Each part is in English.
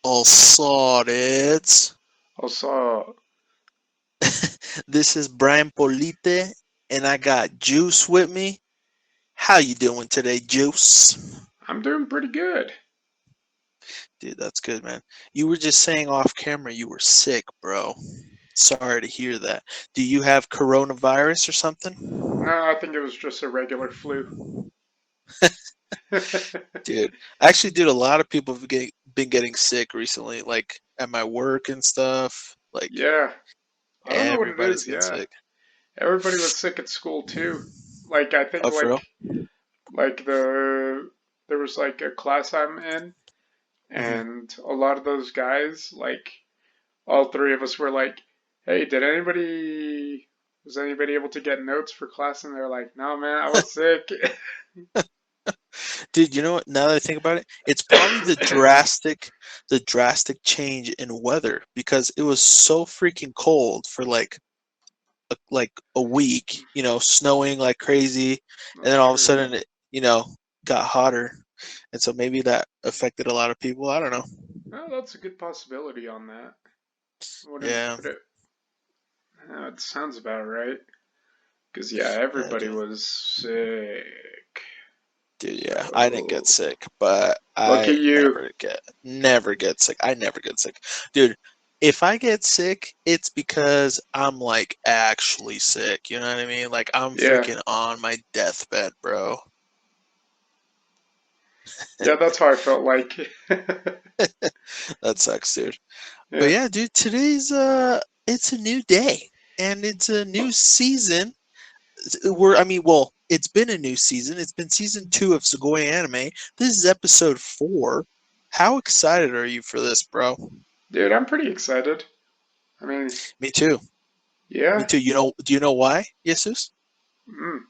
All sorted. Also, This is Brian Polite, and I got Juice with me. How you doing today, Juice? I'm doing pretty good. Dude, that's good, man. You were just saying off camera you were sick, bro. Sorry to hear that. Do you have coronavirus or something? No, I think it was just a regular flu. Dude, actually, dude, a lot of people have been getting sick recently, like at my work and stuff. Like Yeah, I don't know what it everybody's is. getting Yeah, sick. everybody was sick at school too. Like I think Oh, for real? like there was like a class I'm in, Hmm. and a lot of those guys, like all three of us, were like, "Hey, did anybody was anybody able to get notes for class?" And they're like, "No, man, I was sick." Dude, you know what? Now that I think about it, it's probably the drastic change in weather because it was so freaking cold for like a week, snowing like crazy, and That's then all of a true. sudden it got hotter, and so maybe that affected a lot of people. I don't know. Oh, that's a good possibility on that. I wouldn't Yeah, put it. It sounds about right. Because yeah, yeah, everybody dude. was sick. Dude, yeah, I didn't get So sick, but lucky I you. never get sick. I never get sick. Dude, if I get sick, it's because I'm like actually sick. You know what I mean? Like I'm Yeah, freaking on my deathbed, bro. yeah, that's how I felt like. That sucks, dude. But Yeah, yeah, dude, today's it's a new day and it's a new season. Well, it's been a new season. It's been season 2 of Segoy Anime. This is episode 4. How excited are you for this, bro? dude, I'm pretty excited. I mean, Me too. Me yeah. too. Do you know why, Jesus? Mm,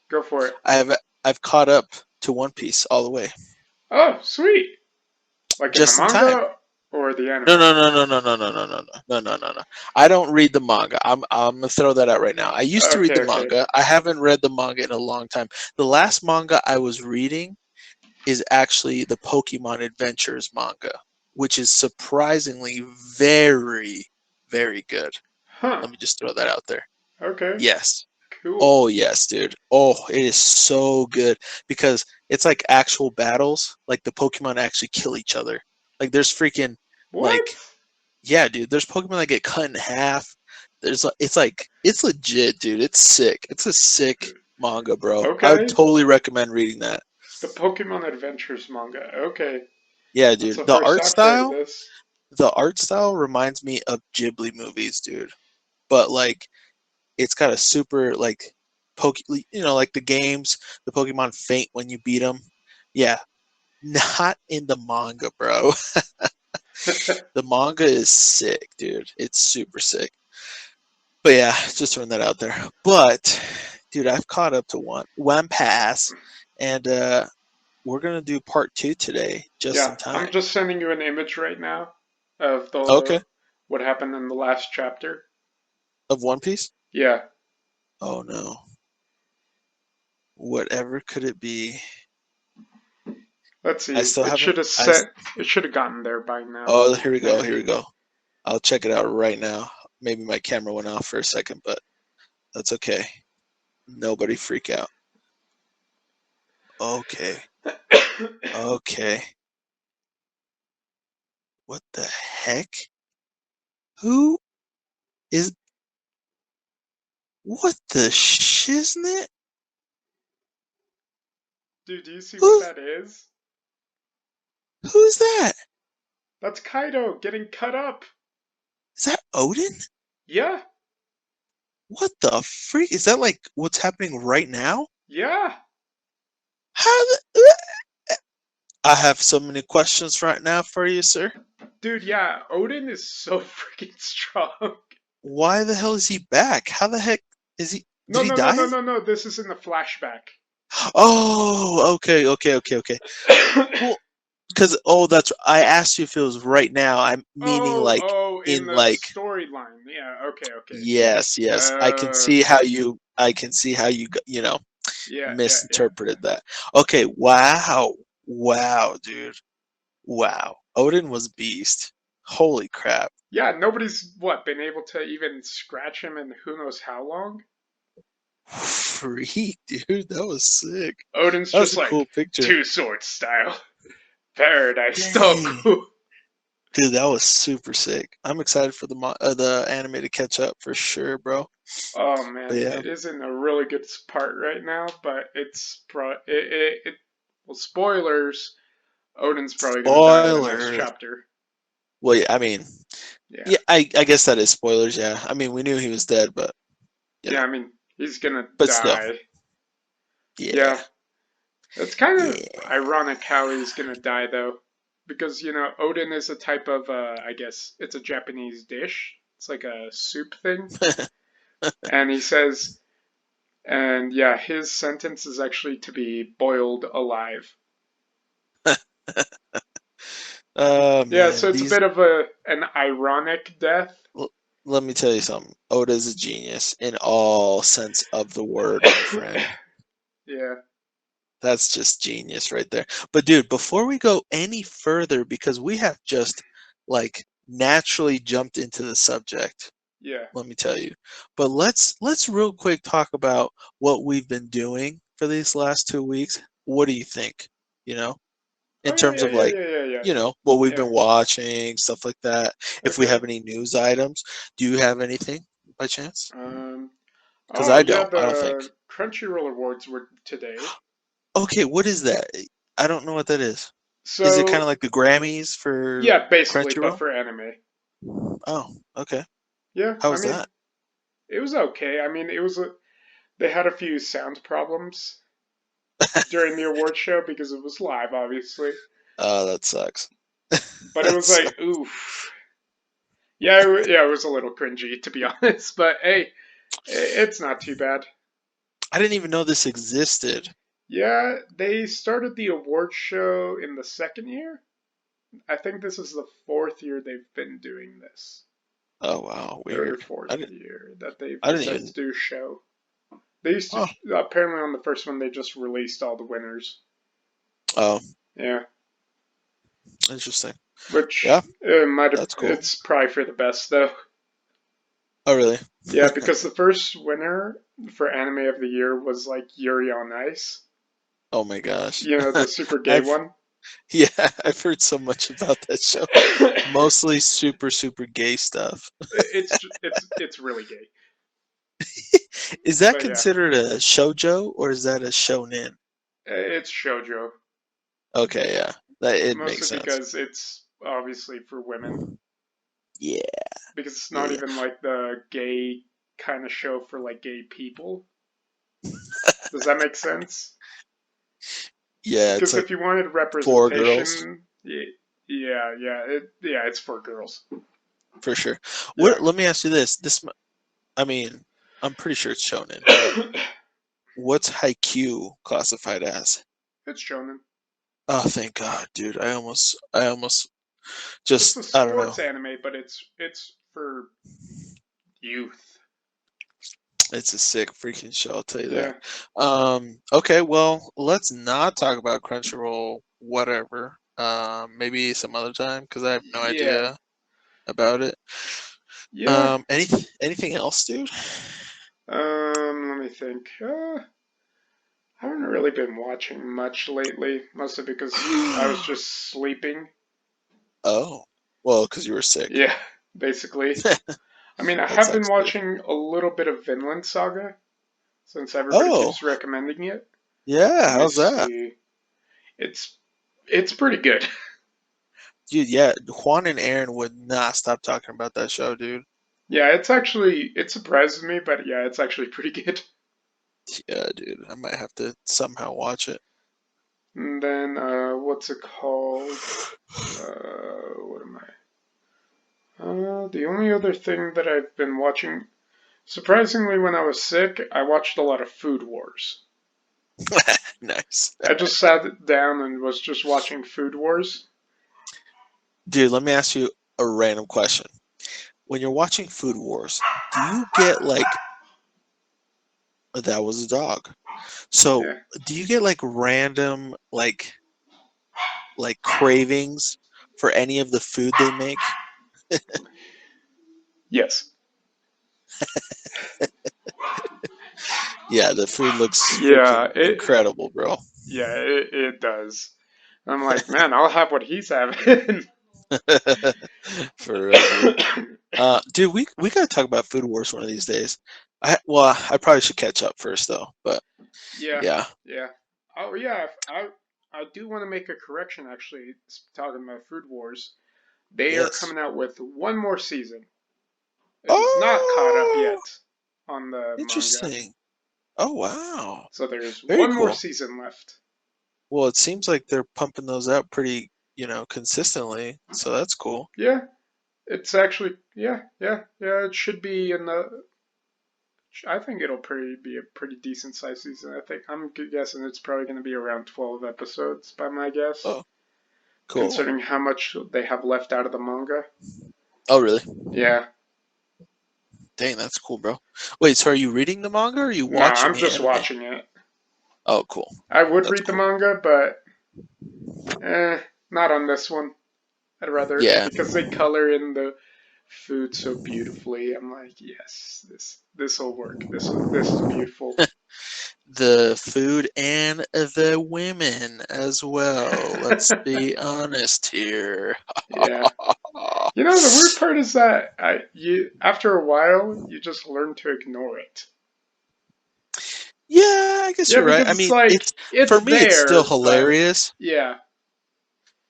go for it. I have I've caught up to One Piece all the way. Oh, sweet. Like in the Just in time. manga or the No, anime? no, no, no, no, no, no, no, no, no, no, no, no. I don't read the manga. I'm gonna throw that out right now. I used to read Okay, the okay. manga. I haven't read the manga in a long time. The last manga I was reading is actually the Pokemon Adventures manga, which is surprisingly very, very good. Huh. Let me just throw that out there. Okay. Yes. Cool. Oh yes, dude. Oh, it is so good because it's like actual battles. Like the Pokemon actually kill each other. Like there's freaking What? like yeah, dude. There's Pokemon that get cut in half. It's legit, dude. It's sick. It's a sick manga, bro. I would Okay. totally recommend reading that. The Pokemon Adventures manga. Okay. Yeah, That's dude. the first I've heard of this. The art style reminds me of Ghibli movies, dude. But like it's got a super like like the games, the Pokemon faint when you beat them. Yeah, not in the manga, bro. The manga is sick, dude. It's super sick. But yeah, just throwing that out there. But dude, I've caught up to One Pass, and we're gonna do part 2 today, just Yeah, in I'm time. just sending you an image right now of Okay, the what happened in the last chapter. of One Piece. Yeah, Oh no, whatever could it be? let's I see. still haven't. It should have gotten there by now. Oh, here we go. Here we Maybe. go. I'll check it out right now. Maybe my camera went off for a second, but that's okay. Nobody freak out. Okay. Okay. What the heck? Who is. What the shiznit? Dude, do you see what Who, that is? who's that? That's Kaido getting cut up. Is that Odin? Yeah, What the freak? Is that like what's happening right now? yeah. How the. I have so many questions right now for you, sir. Dude, yeah. Odin is so freaking strong. Why the hell is he back? How the heck is he? No, Did he no, no, no, die? no, no. This is in the flashback. Oh, okay, okay, okay, okay. Well, because that's I asked you if it was right now. I'm meaning Oh, like oh, in in the like storyline. Yeah, okay, okay. yes, yes. Uh, I can see how you yeah, yeah, yeah. misinterpreted that. Okay, wow, wow, dude. Wow. Odin was beast. Holy crap. Yeah, nobody's what been able to even scratch him in who knows how long. Freak, dude. That was sick. Odin's That was just a cool like picture. two sword style. Paradise Dang. Toku. Dude, that was super sick. I'm excited for the anime to catch up for sure, bro. Oh But man, yeah. it is in a really good part right now, but well, spoilers. Odin's probably gonna die in the next Spoilers. chapter. Well, yeah, I mean, Yeah, yeah, I guess that is spoilers, yeah. I mean, we knew he was dead, but you yeah. know. I mean, he's gonna But still. die. Yeah. Yeah, it's kind of Yeah. ironic how he's gonna die though, because Odin is a type of I guess it's a Japanese dish. It's like a soup thing, and he says, and yeah, his sentence is actually to be boiled alive. Oh Yeah, so man, it's a these bit of an ironic death. l- let me tell you something. Oda's a genius in all sense of the word, my friend. Yeah, That's just genius right there. But dude, before we go any further, because we have just like naturally jumped into the subject, yeah. let me tell you. But let's real quick talk about what we've been doing for these last 2 weeks. What do you think? You know, Oh in yeah, terms yeah, of yeah, like, yeah, yeah, yeah, what we've yeah. been watching, stuff like that. If we Okay. have any news items, do you have anything by chance? Um. Because Oh I yeah, don't. I don't think. the Crunchyroll Awards were today. Okay, what is that? I don't know what that is. Is it kind of So like the Grammys for yeah, basically, but Crunchyroll? for anime. Oh, okay. Yeah, How I was mean, that? it was okay. I mean, they had a few sound problems during the award show because it was live, obviously. Oh, that sucks. But it was That's like, oof. Yeah, yeah, it was a little cringy to be honest. But hey, it's not too bad. I didn't even know this existed. Yeah, they started the award show in the second year. I think this is the fourth year they've been doing this. Oh wow, Third or weird. fourth I didn't. year that they've I didn't decided to even. do a show. They used Oh, to apparently on the first one they just released all the winners. oh, Yeah, interesting. which Yeah, might have that's cool. it's probably for the best though. Oh really? Yeah, because the first winner for anime of the year was like Yuri on Ice. Oh my gosh. The super gay I've one. Yeah, I've heard so much about that show. Mostly super super gay stuff. it's really gay. Is that But yeah, considered a shoujo or is that a shonen? it's shojo Okay, yeah. That it mostly makes sense. because it's obviously for women Yeah, because it's yeah, not yeah. even like the gay kind of show for like gay people. Does that make sense? Yeah, it's Because like if you wanted four girls representation, yeah, it's for girls. for sure. Yeah, What? Let me ask you this. I mean, I'm pretty sure it's shonen, but what's Haikyuu classified as? it's shonen. Oh, thank God, dude. I almost It's a I don't know. sports anime, but it's for youth. It's a sick freaking show, I'll tell you Yeah, that. Okay, well, let's not talk about Crunchyroll, whatever. Maybe some other time because I have no yeah, idea about it. yeah. Anything else, dude? Let me think. I haven't really been watching much lately, mostly because I was just sleeping. Oh, well, because you were sick. Yeah, basically. I mean, I That have been sucks, dude. watching a little bit of Vinland Saga since everybody Oh, keeps recommending it. yeah, Let me how's that? see. It's it's pretty good. Dude, yeah, Juan and Aaron would not stop talking about that show, dude. Yeah, it surprises me, but yeah, it's actually pretty good. Yeah, dude, I might have to somehow watch it. And then what's it called? What am I? The only other thing that I've been watching, surprisingly, when I was sick, I watched a lot of Food Wars. Nice. I just sat down and was just watching Food Wars. Dude, let me ask you a random question. When you're watching Food Wars, do you get like that was a dog? So Yeah. do you get like random like like cravings for any of the food they make? Yes. Yeah, the food looks Yeah. freaking incredible, bro. It does. I'm like, man, I'll have what he's having. For real, dude. Dude, we gotta talk about Food Wars one of these days. I probably should catch up first though, but Yeah, yeah, yeah. Oh yeah, I do want to make a correction actually. Talking about Food Wars, they are yes. coming out with one more season. It is not caught up Oh, yet on the manga, interesting. Oh wow, so there's very one more cool. season left. Well, it seems like they're pumping those out pretty, consistently. So that's cool. Yeah, it's actually yeah. It should be in the. I think it'll pretty be a pretty decent sized season. I think I'm guessing it's probably going to be around 12 episodes by my guess, Oh, cool. considering how much they have left out of the manga. Oh, really? Yeah. Dang, that's cool, bro. Wait, so are you reading the manga or are you No, watching I'm the just anime? watching it. Oh, cool. I would That's read the cool. manga, but not on this one. I'd rather Yeah, because they color in the food so beautifully. I'm like, yes, this will work. This is beautiful. the food and the women as well. Let's be honest here. Yeah. You know, the weird part is that you after a while you just learn to ignore it. Yeah, I guess Yeah, you're right. because I it's mean, like it's it's for me, it's still there, but hilarious, yeah,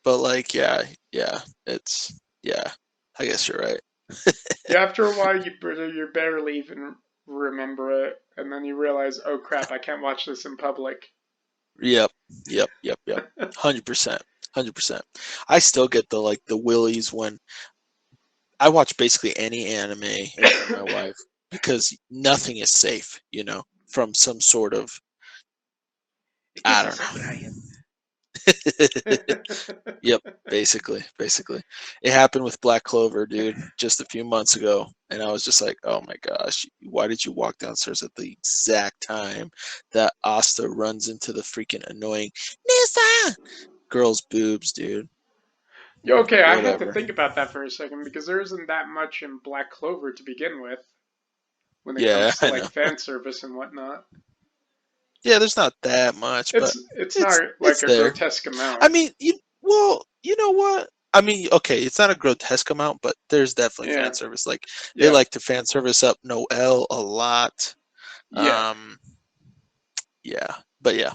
but like, yeah, yeah, yeah. I guess you're right. yeah. After a while, you barely even remember it, and then you realize, oh crap, I can't watch this in public. Yep, yep. 100%, 100%. I still get the willies when I watch basically any anime in front of my wife because nothing is safe, from some sort of I don't know. Yep, basically. It happened with Black Clover, dude, just a few months ago, and I was just like, "Oh my gosh, why did you walk downstairs at the exact time that Asta runs into the freaking annoying Nissa girl's boobs, dude?" Okay, I had to Whatever. think about that for a second because there isn't that much in Black Clover to begin with when it Yeah, comes to I like know. fan service and whatnot. Yeah, there's not that much, but It's it's not like it's a there. grotesque I amount. mean, you know what? I mean, okay, it's not a grotesque amount, but there's definitely fan Yeah, service. Like they yeah, like to fan service up Noel a lot. yeah, Um, yeah, but yeah,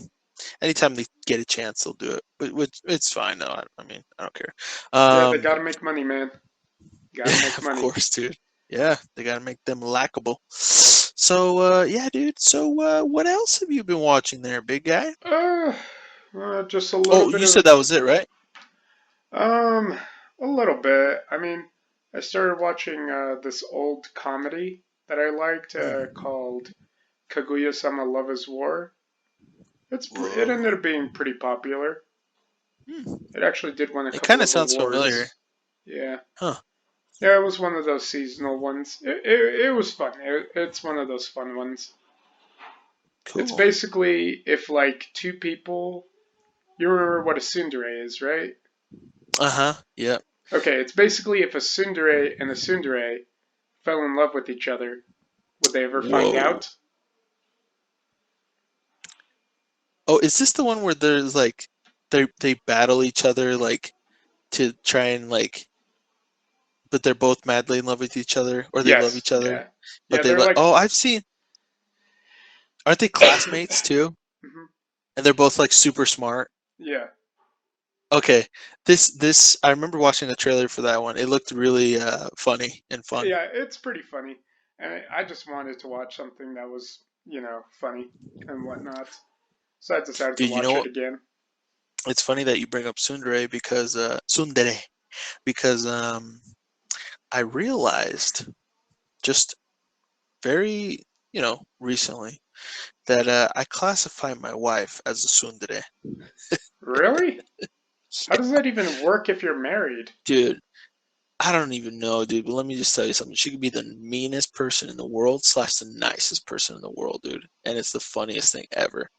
anytime they get a chance, they'll do it. But which it's fine. No, I mean, I don't care. yeah. They Um, gotta make money, man. Gotta yeah, make of money. course, dude. Yeah, they gotta make them likable. So, yeah, dude. So, what else have you been watching there, big guy? Uh, just a little Oh, bit you said of that was it, right? um, a little bit. I mean, I started watching this old comedy that I liked Hmm. called Kaguya-sama Love is War. It ended Whoa. up being pretty popular. Hmm. It actually did win a It couple kind of of sounds familiar, awards. Yeah. huh? Yeah, it was one of those seasonal ones. It was fun. It's one of those fun ones. It's Cool. basically if like two people, you remember what a tsundere is, right? Uh-huh. Yep. Okay, it's basically if a tsundere and a tsundere fell in love with each other, would they ever find Whoa. out? Oh, is this the one where there's like they battle each other like to try and like but they're both madly in love with each other or they love Yes, each other, yeah. but Yeah, they they're like like oh, I've seen aren't they classmates too? Mhm. And they're both like super smart. Yeah. Okay. This I remember watching the trailer for that one. It looked really funny and fun. Yeah, it's pretty funny. And I just wanted to watch something that was, funny and whatnot. So I decided to Dude, you watch know it what? again. It's funny that you bring up Tsundere because I realized just very, recently that I classify my wife as a tsundere. Really? How does that even work if you're married? Dude, I don't even know, dude, but let me just tell you something. She could be the meanest person in the world slash the nicest person in the world, dude. And it's the funniest thing ever.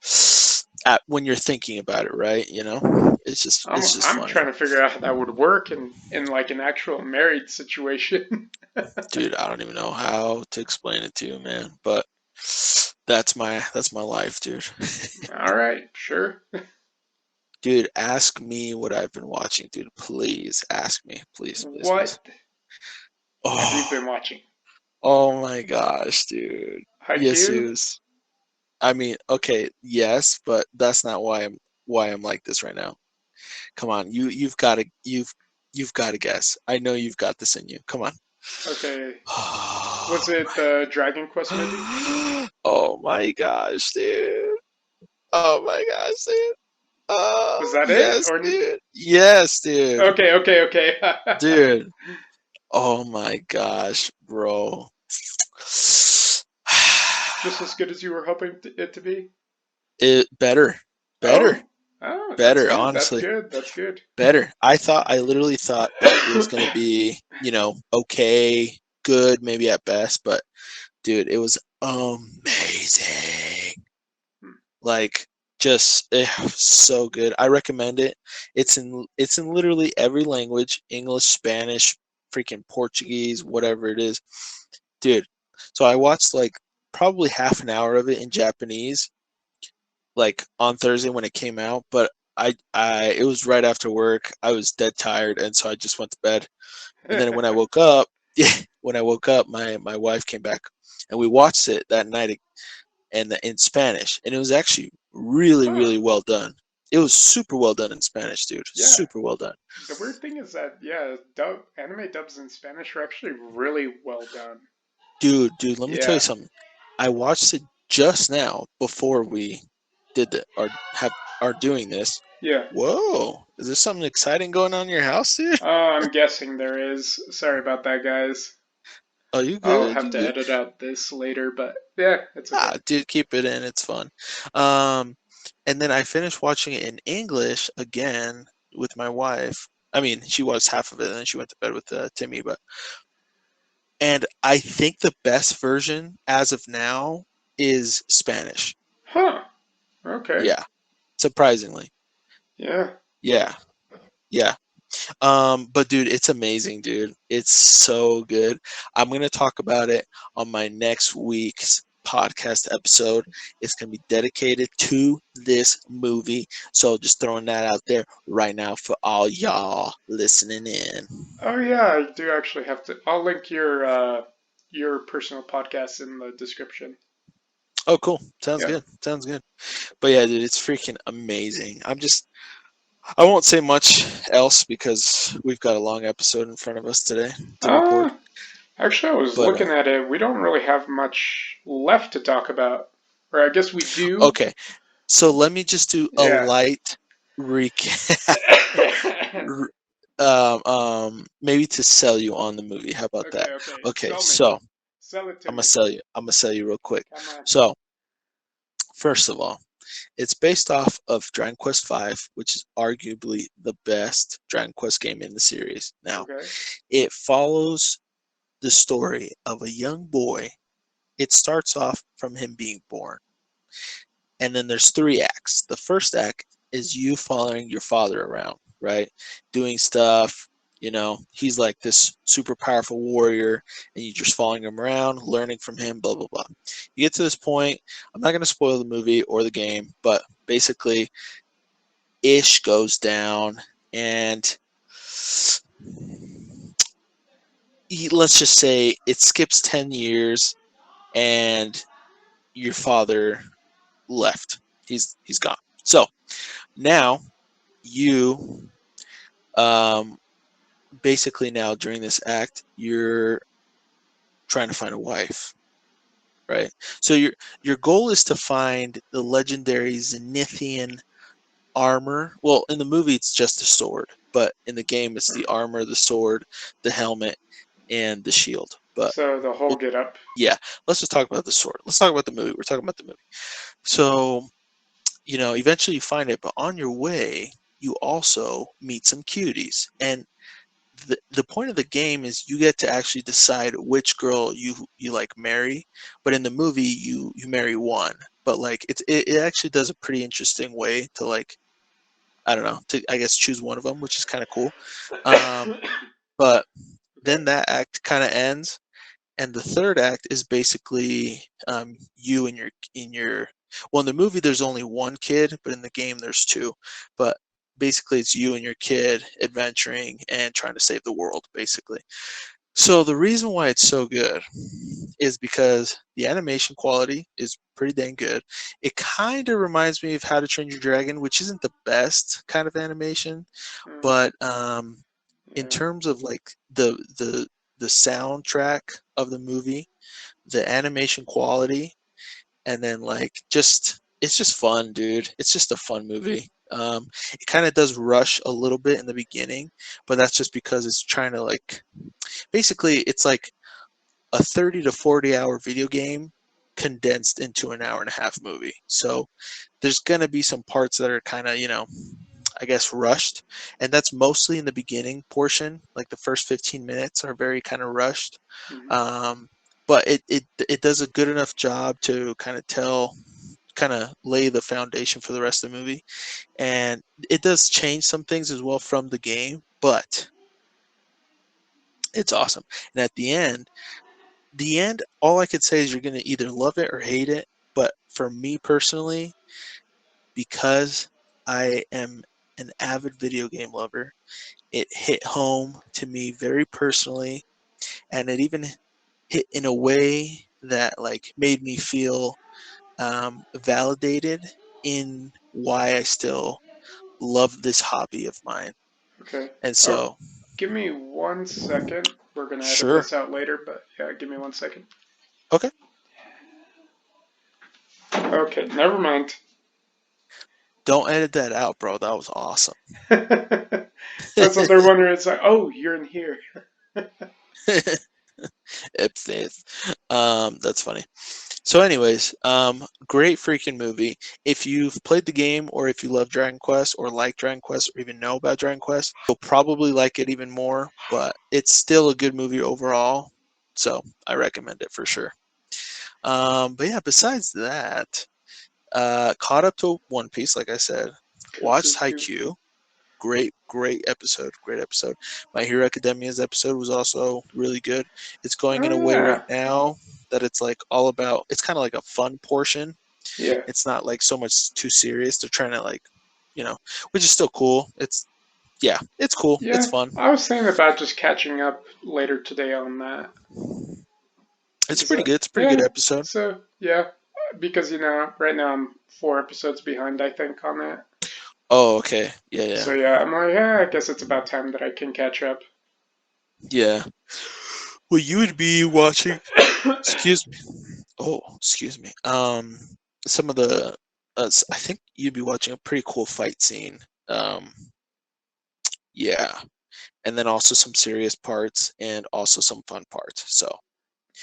When you're thinking about it, right? It's just I'm funny. trying to figure out how that would work in like an actual married situation. Dude, I don't even know how to explain it to you, man. But that's my life, dude. All right, sure. Dude, ask me what I've been watching, dude. Please ask me. Please, please, please. What have you been Oh, watching? oh my gosh, dude. Yes, Haiku? yes. I mean, okay, yes, but that's not why I'm like this right now. Come on, you've got to guess. I know you've got this in you. Come on. Okay. Was Oh it my. the Dragon Quest movie? Oh my gosh, dude. Oh my gosh, dude. Was Oh that it? yes, Or dude. Yes, dude. okay, okay, okay. Dude. Oh my gosh, bro. Just as good as you were hoping it to be? It better. Better. Oh, oh, that's Better, good. That's honestly. good. That's good. Better. I literally thought that it was gonna be, okay, good, maybe at best, but dude, it was amazing. Like, just so good. I recommend it. It's in literally every language: English, Spanish, freaking Portuguese, whatever it is, dude. So I watched like probably half an hour of it in Japanese, like on Thursday when it came out, but I it was right after work. I was dead tired, and so I just went to bed. And then when I woke up, yeah, when I woke up, my wife came back, and we watched it that night, and in Spanish, and it was actually really Huh. really well done. It was super well done in Spanish, dude. Yeah. Super well done, The weird thing is that yeah, anime dubs in Spanish are actually really well done. dude. Dude, let me tell you Yeah. something. I watched it just now before we did the are doing this. Yeah. Whoa, is there something exciting going on in your house, dude? I'm guessing there is. Sorry about that, guys. Oh, you I'll good? have You to good? edit out this later, but yeah, it's okay. Ah, dude, keep it in. It's fun. Um, and then I finished watching it in English again with my wife. I mean, she watched half of it, and then she went to bed with Timmy. And I think the best version as of now is Spanish. Huh. Okay. Yeah, surprisingly. Yeah. Yeah, yeah. But dude, it's amazing, dude. It's so good. I'm gonna talk about it on my next week's podcast episode. It's gonna be dedicated to this movie. So just throwing that out there right now for all y'all listening in. Oh yeah, I do actually have to. I'll link your personal podcast in the description. Oh, cool. Sounds Yeah. good. Sounds good. But yeah, dude, it's freaking amazing. I won't say much else because we've got a long episode in front of us today to record. Uh, Actually, I was But looking at it. We don't really have much left to talk about, or I guess we do. okay, so let me just do a Yeah. light recap. Maybe to sell you on the movie. How about that? Okay, okay. Okay, Sell me. so Sell it to I'm gonna me. sell you. I'm gonna sell you real quick. Come on. So first of all, it's based off of Dragon Quest V, which is arguably the best Dragon Quest game in the series. Now, Okay. it follows the story of a young boy. It starts off from him being born, and then there's three acts. The first act is you following your father around, right? Doing stuff. He's like this super powerful warrior, and you're just following him around, learning from him, blah, blah, blah. You get to this point. I'm not going to spoil the movie or the game, but basically, Ish goes down, and let's just say it skips 10 years, and your father left. He's gone. So now you um, basically now during this act you're trying to find a wife, right? So your goal is to find the legendary Zenithian armor. Well, in the movie it's just a sword, but in the game it's the armor, the sword, the helmet, and the shield. But So the whole well, get up. yeah, let's just talk about the sword. Let's talk about the movie. We're talking about the movie. So eventually you find it, but on your way you also meet some cuties, and the point of the game is you get to actually decide which girl you like marry, but in the movie you marry one. But like it actually does a pretty interesting way to like I don't know to I guess choose one of them, which is kind of cool. Um, but Okay. then that act kind of ends, and the third act is basically you and your well in the movie there's only one kid, but in the game there's two. But basically it's you and your kid adventuring and trying to save the world basically. So the reason why it's so good is because the animation quality is pretty dang good. It kind of reminds me of How to Train Your Dragon, which isn't the best kind of animation, Mm, but in yeah. terms of like the soundtrack of the movie, the animation quality, and then like just it's just fun, dude. It's just a fun movie. It kind of does rush a little bit in the beginning, but that's just because it's trying to like basically it's like a 30 to 40 hour video game condensed into an hour and a half movie. So there's going to be some parts that are kind of, I guess rushed, and that's mostly in the beginning portion. Like the first 15 minutes are very kind of rushed, Hmm. um, but it does a good enough job to kind of lay the foundation for the rest of the movie, and it does change some things as well from the game, but it's awesome. And at the end, all I could say is you're gonna either love it or hate it. But for me personally, because I am an avid video game lover, it hit home to me very personally, and it even hit in a way that like made me feel validated in why I still love this hobby of mine. Okay. And Oh, so, give me 1 second. We're gonna edit sure, this out later, but yeah, give me 1 second. okay, Okay, never mind. don't edit that out, bro. That was awesome. That's what they're wondering. It's like, oh, you're in here. Ipsnith. That's funny. So, anyways, great freaking movie. If you've played the game, or if you love Dragon Quest, or like Dragon Quest, or even know about Dragon Quest, you'll probably like it even more. But it's still a good movie overall, so I recommend it for sure. But yeah, besides that, caught up to One Piece, like I said. Cool, cool, Watched cool. Haikyuu. Great episode. Great episode. My Hero Academia's episode was also really good. It's going in Oh a way right yeah, now that it's like all about. It's kind of like a fun portion. yeah, It's not like so much too serious. They're trying to like, you know, which is still cool. It's yeah, it's cool. It's yeah. fun. I was thinking about just catching up later today on that. It's Is pretty that good. It's a pretty good yeah? episode. So yeah, because right now I'm 4 episodes behind, I think, on that. Oh, okay. Yeah, yeah, So yeah, I'm like, yeah, I guess it's about time that I can catch up. yeah. Well, you would be watching. Excuse me. Oh, excuse me. Some of the, I think you'd be watching a pretty cool fight scene. Um, yeah, and then also some serious parts and also some fun parts. So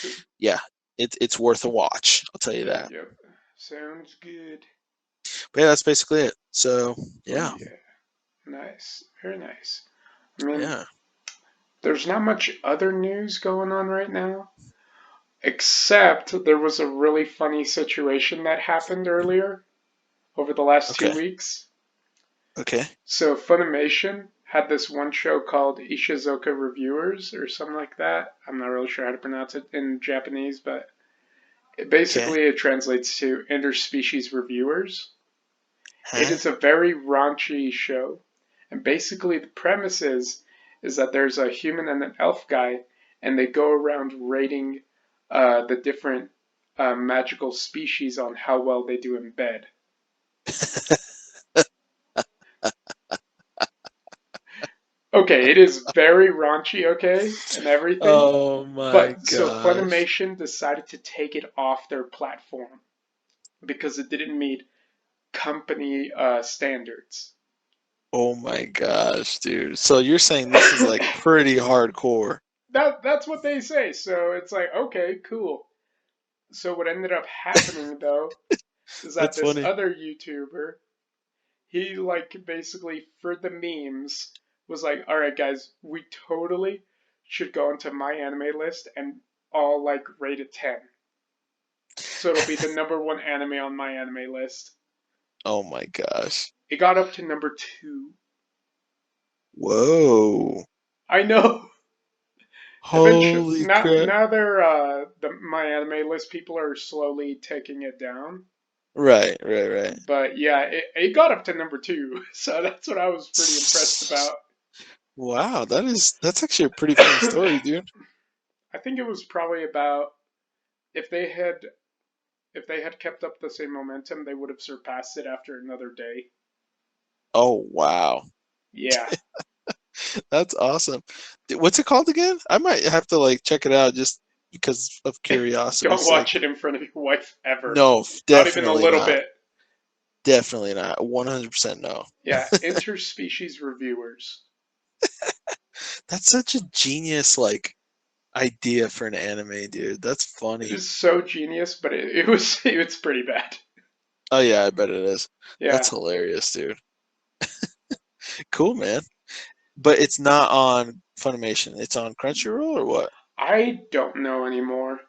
Cool. yeah, it's worth a watch. I'll tell you Yep, that. yep. Sounds good. But yeah, that's basically it. So Oh yeah, yeah, nice, very nice. I mean, yeah. there's not much other news going on right now, except there was a really funny situation that happened earlier over the last two Okay, weeks. okay, So Funimation had this one show called Ishizoka Reviewers or something like that. I'm not really sure how to pronounce it in Japanese, but okay. it translates to Interspecies Reviewers. It Huh? is a very raunchy show, and basically the premise is that there's a human and an elf guy, and they go around rating the different magical species on how well they do in bed. Okay, it is very raunchy, okay, and everything. Oh my But so gosh. Funimation decided to take it off their platform because it didn't meet company standards. Oh my gosh, dude. So you're saying this is like pretty hardcore. That's what they say. So it's like, okay, cool. So what ended up happening though is that That's this funny. other YouTuber, he like basically for the memes was like, all right, guys, we totally should go into my anime list and all like rate it 10. So it'll be the number one anime on my anime list. Oh my gosh. It got up to number two. Whoa. I know. Eventually, Holy now crap. now they're my anime list people are slowly taking it down. Right, right, right. But yeah, it got up to number two, so that's what I was pretty impressed about. Wow, that's actually a pretty funny story, dude. I think it was probably about if they had if they had kept up the same momentum, they would have surpassed it after another day. Oh wow. Yeah, That's awesome. What's it called again? I might have to like check it out just because of don't curiosity's watch sake. it in front of your wife ever. No, Not even a definitely little not. bit. Definitely not. 100% no. Yeah, interspecies reviewers. That's such a genius like idea for an anime, dude. That's It funny. is so genius, but it's pretty bad. Oh yeah, I bet it is. Yeah, That's hilarious, dude. Cool, man. But it's not on Funimation. It's on Crunchyroll or what? I don't know anymore.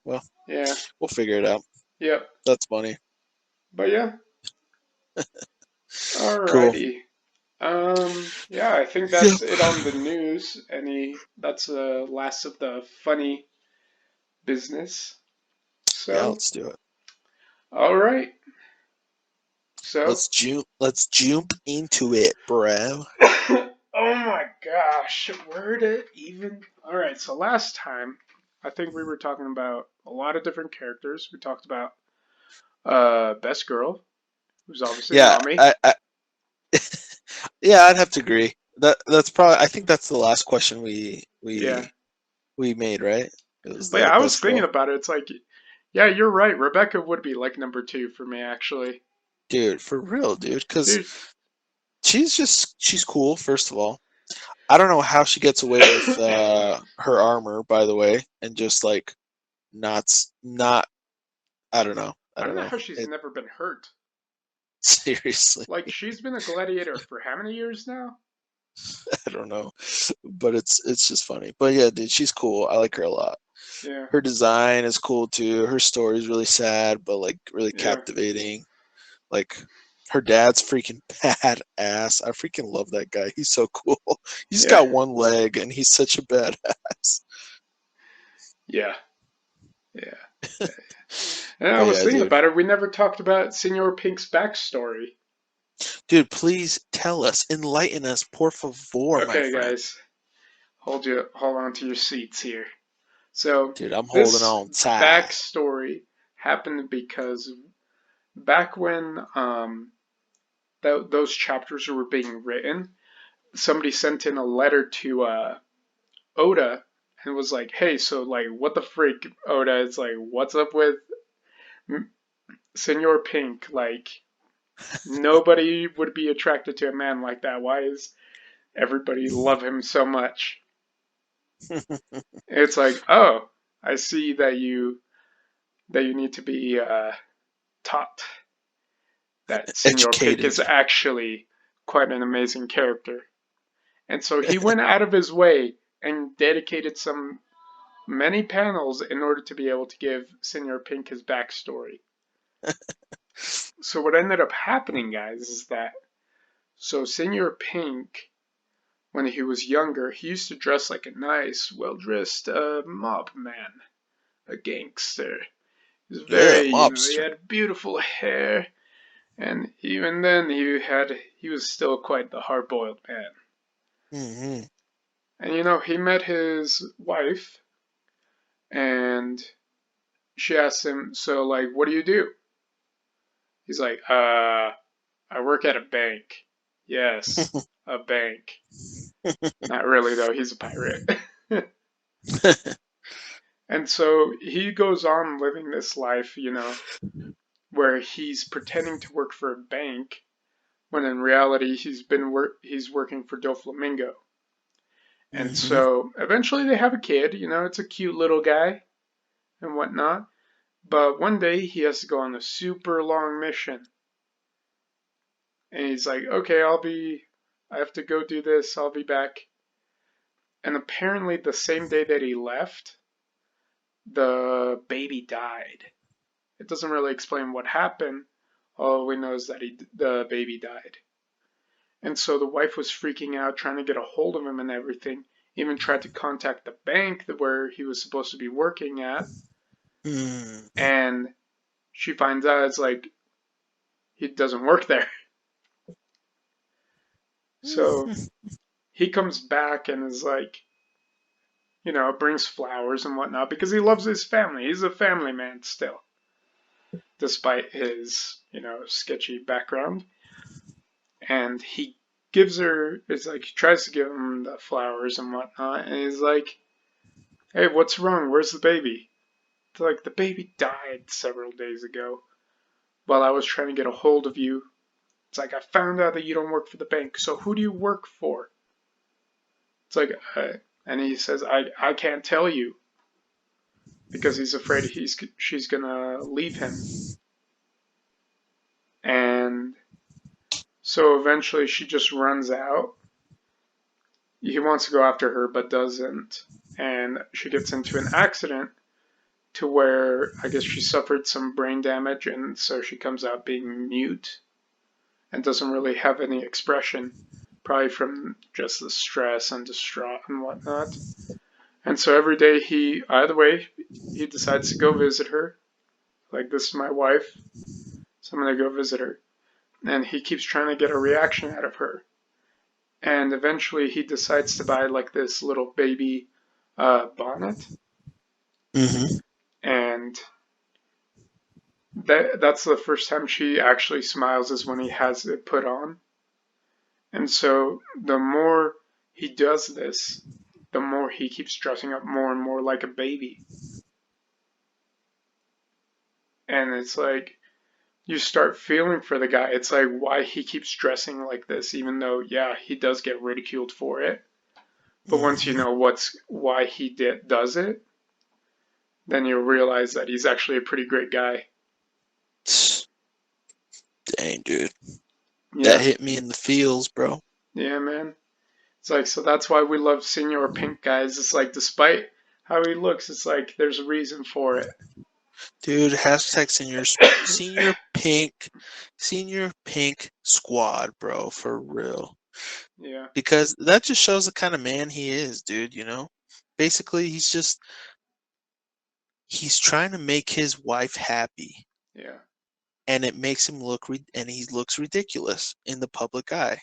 Well, Yeah, we'll figure it out. yep. That's funny. But yeah, Cool. alrighty. Yeah, I think Yep. that's it on the news. That's the last of the funny business. Yeah, So, let's do it. all right. So, Let's jump into it, bro. oh my gosh, where did even? All right. So last time, I think we were talking about a lot of different characters. We talked about best girl, who's obviously Yeah, Nami. yeah, I'd have to agree. That's probably I think that's the last question Yeah, we made, right? It was but yeah, the I was best thinking girl. about it. It's like, yeah, you're right. Rebecca would be like number two for me, actually. Dude, for real, dude, cuz Dude, she's cool first of all. I don't know how she gets away with her armor, by the way, and just like not I don't know. I I don't don't know know. how she's It never been hurt. seriously, Like she's been a gladiator for how many years now? I don't know. But it's just funny. But yeah, dude, she's cool. I like her a lot. Yeah, Her design is cool too. Her story is really sad, but like really yeah, captivating. Like her dad's freaking badass. I freaking love that guy. He's so cool. He's yeah, got one leg and he's such a badass. yeah, yeah. And I But was yeah, thinking dude. about it. We never talked about Senor Pink's backstory. Dude, please tell us, enlighten us, por favor, my Okay, friend. guys, hold on to your seats here. So Dude, I'm holding this on tight. backstory happened because back when those chapters were being written, somebody sent in a letter to Oda and was like, "Hey, so like, what the freak, Oda? It's like, what's up with Senor Pink? Like, nobody would be attracted to a man like that. Why is everybody love him so much?" It's like, oh, I see that you need to be taught that Senor Pink Educated. is actually quite an amazing character. And so he went out of his way and dedicated some many panels in order to be able to give Senor Pink his backstory. So what ended up happening, guys, is that Senor Pink, when he was younger, he used to dress like a nice, well-dressed mob man, a gangster. He was Yeah, very, he mobster. had beautiful hair, and even then he was still quite the hard-boiled man. Hmm. And he met his wife, and she asked him, "So, like, what do you do?" He's like, I work at a bank." "Yes, a bank." Not really, though. He's a pirate. And so he goes on living this life, where he's pretending to work for a bank when in reality he's working for Doflamingo. And Hmm. so eventually they have a kid. It's a cute little guy and whatnot. But one day he has to go on a super long mission, and he's like, "Okay, I have to go do this. I'll be back. And apparently, the same day that he left, the baby died. It doesn't really explain what happened. All we know is that the baby died. And so the wife was freaking out, trying to get a hold of him and everything. Even tried to contact the bank where he was supposed to be working at. Mm. And she finds out it's like he doesn't work there. So he comes back and is like, brings flowers and whatnot because he loves his family. He's a family man still, despite his, sketchy background. And he gives her, it's like he tries to give him the flowers and whatnot. And he's like, hey, what's wrong? Where's the baby? It's like, the baby died several days ago while I was trying to get a hold of you. It's like, I found out that you don't work for the bank. So who do you work for? It's like, and he says, I can't tell you because he's afraid she's gonna leave him. And so eventually she just runs out. He wants to go after her but doesn't. And she gets into an accident to where I guess she suffered some brain damage, and so she comes out being mute and doesn't really have any expression, probably from just the stress and distraught and whatnot. And so every day either way, he decides to go visit her. Like, this is my wife, so I'm going to go visit her. And he keeps trying to get a reaction out of her. And eventually he decides to buy like this little baby bonnet. Mm-hmm. And that's the first time she actually smiles is when he has it put on. And so the more he does this, the more he keeps dressing up more and more like a baby. And it's like you start feeling for the guy. It's like why he keeps dressing like this, even though, yeah, he does get ridiculed for it. But once you Mm-hmm. know why he does it, then you'll realize that he's actually a pretty great guy. Dang, dude. That Yeah, hit me in the feels, bro. yeah, man. It's like, so that's why we love Senor Pink, guys. It's like, despite how he looks, it's like there's a reason for it. Dude, hashtag senior pink squad, bro, for real. Yeah, Because that just shows the kind of man he is, dude, Basically, he's trying to make his wife happy, yeah, and it makes him and he looks ridiculous in the public eye.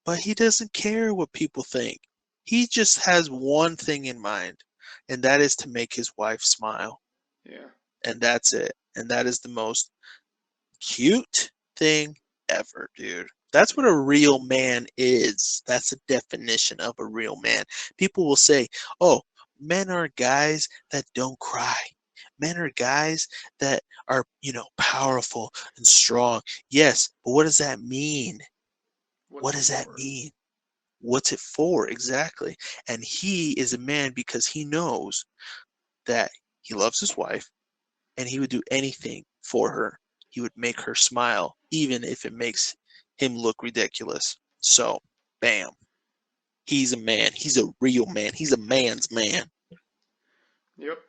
But he doesn't care what people think. He just has one thing in mind, and that is to make his wife smile. yeah, And that's it. And that is the most cute thing ever, dude. That's what a real man is. That's the definition of a real man. People will say, oh, men are guys that don't cry. Men are guys that are, powerful and strong. Yes, but what does that mean? What what's it does that for? mean? What's it for exactly? And he is a man because he knows that he loves his wife and he would do anything for her. He would make her smile, even if it makes him look ridiculous. So, bam. He's a man. He's a real man. He's a man's man. Yep.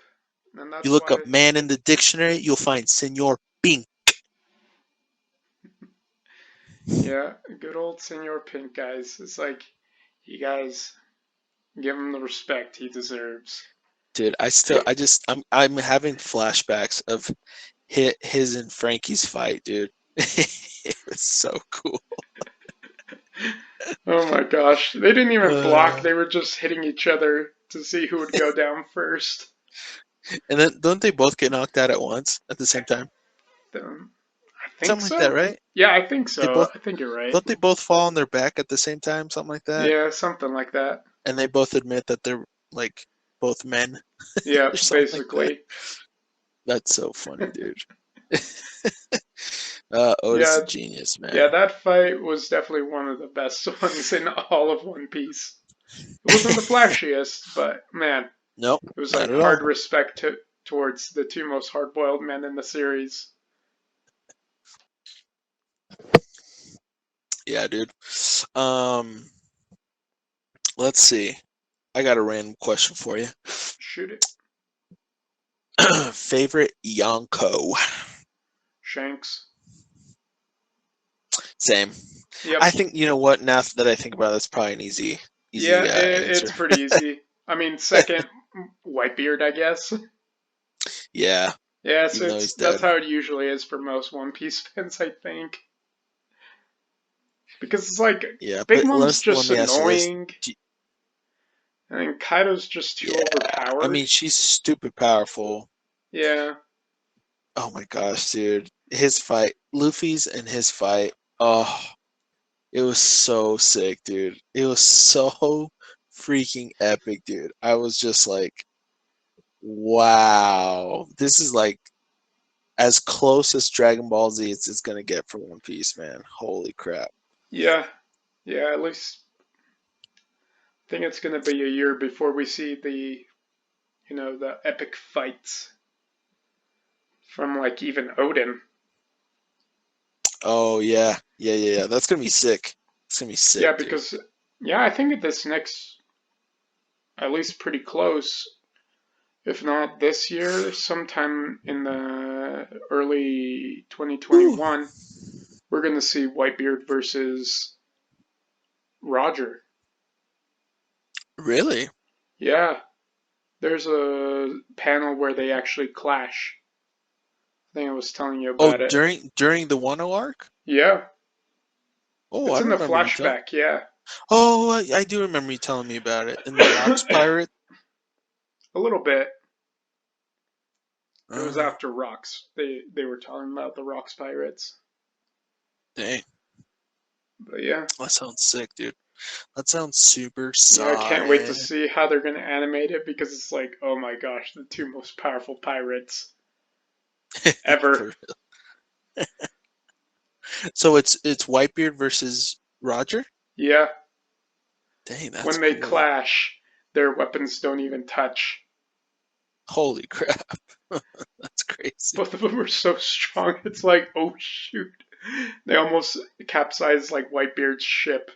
And You that's look why, up man in the dictionary, you'll find Senor Pink. yeah, good old Senor Pink, guys. It's like, you guys give him the respect he deserves. Dude, I'm having flashbacks of his and Frankie's fight, dude. It was so cool. Oh my gosh. They didn't even block, Uh, they were just hitting each other to see who would go down first. and then don't they both get knocked out at once at the same time? I think Something like that, so. right? Yeah, I think They so. both I think you're right. don't they both fall on their back at the same time, something like that? Yeah, something like that. And they both admit that they're like both men Yeah, or something like that. basically. That's so funny, dude. Otis Yeah, a genius, yeah, man. that fight was definitely one of the best ones in all of One Piece. It wasn't the flashiest, but man, Nope, it was not like at hard all. respect towards the two most hard-boiled men in the series. Yeah, dude. Um, Let's see. I got a random question for you. Shoot it. Favorite Yonko? Shanks. Same. Yep. I think you know what. Now that I think about it, that's probably an Yeah, easy it's answer. pretty easy. I mean, second, Whitebeard, I guess. Yeah, Yeah, so even though it's he's that's dead. how it usually is for most One Piece fans, I think. Because it's like Yeah, Big but Mom's let just me ask you this. annoying, Do- and Kaido's just too Yeah, I overpowered. mean she's stupid powerful. Yeah, Oh my gosh, dude. His fight, Luffy's and his fight. Oh, it was so sick, dude. It was so freaking epic, dude. I was just like, wow. This is like as close as Dragon Ball Z it's gonna get for One Piece, man. Holy crap. yeah, yeah. At least I think it's gonna be a year before we see the epic fights from like even Odin. Oh yeah. That's gonna be sick. It's gonna be Yeah, sick, dude. because yeah, I think this next, at least pretty close, if not this year, sometime in the early Whew. 2021, we're gonna see Whitebeard versus Roger. Really? Yeah, there's a panel where they actually clash. I think I was telling you Oh, about it. during the Wano arc? Yeah, Oh, it's I in don't the remember you tell. flashback. Yeah, Oh, I do remember you telling me about it. In the Rocks Pirate. a little bit. It was Uh, after Rocks. They were talking about the Rocks pirates. dang, But yeah, that sounds sick, dude. That sounds super yeah, I can't wait to solid. see how they're gonna animate it because it's like, oh my gosh, the two most powerful pirates ever. For so it's Whitebeard versus Roger. Yeah, Dang, that's when they cool. clash, their weapons don't even touch. Holy crap, that's crazy. Both of them are so strong. It's like, oh shoot, they almost capsized like Whitebeard's ship.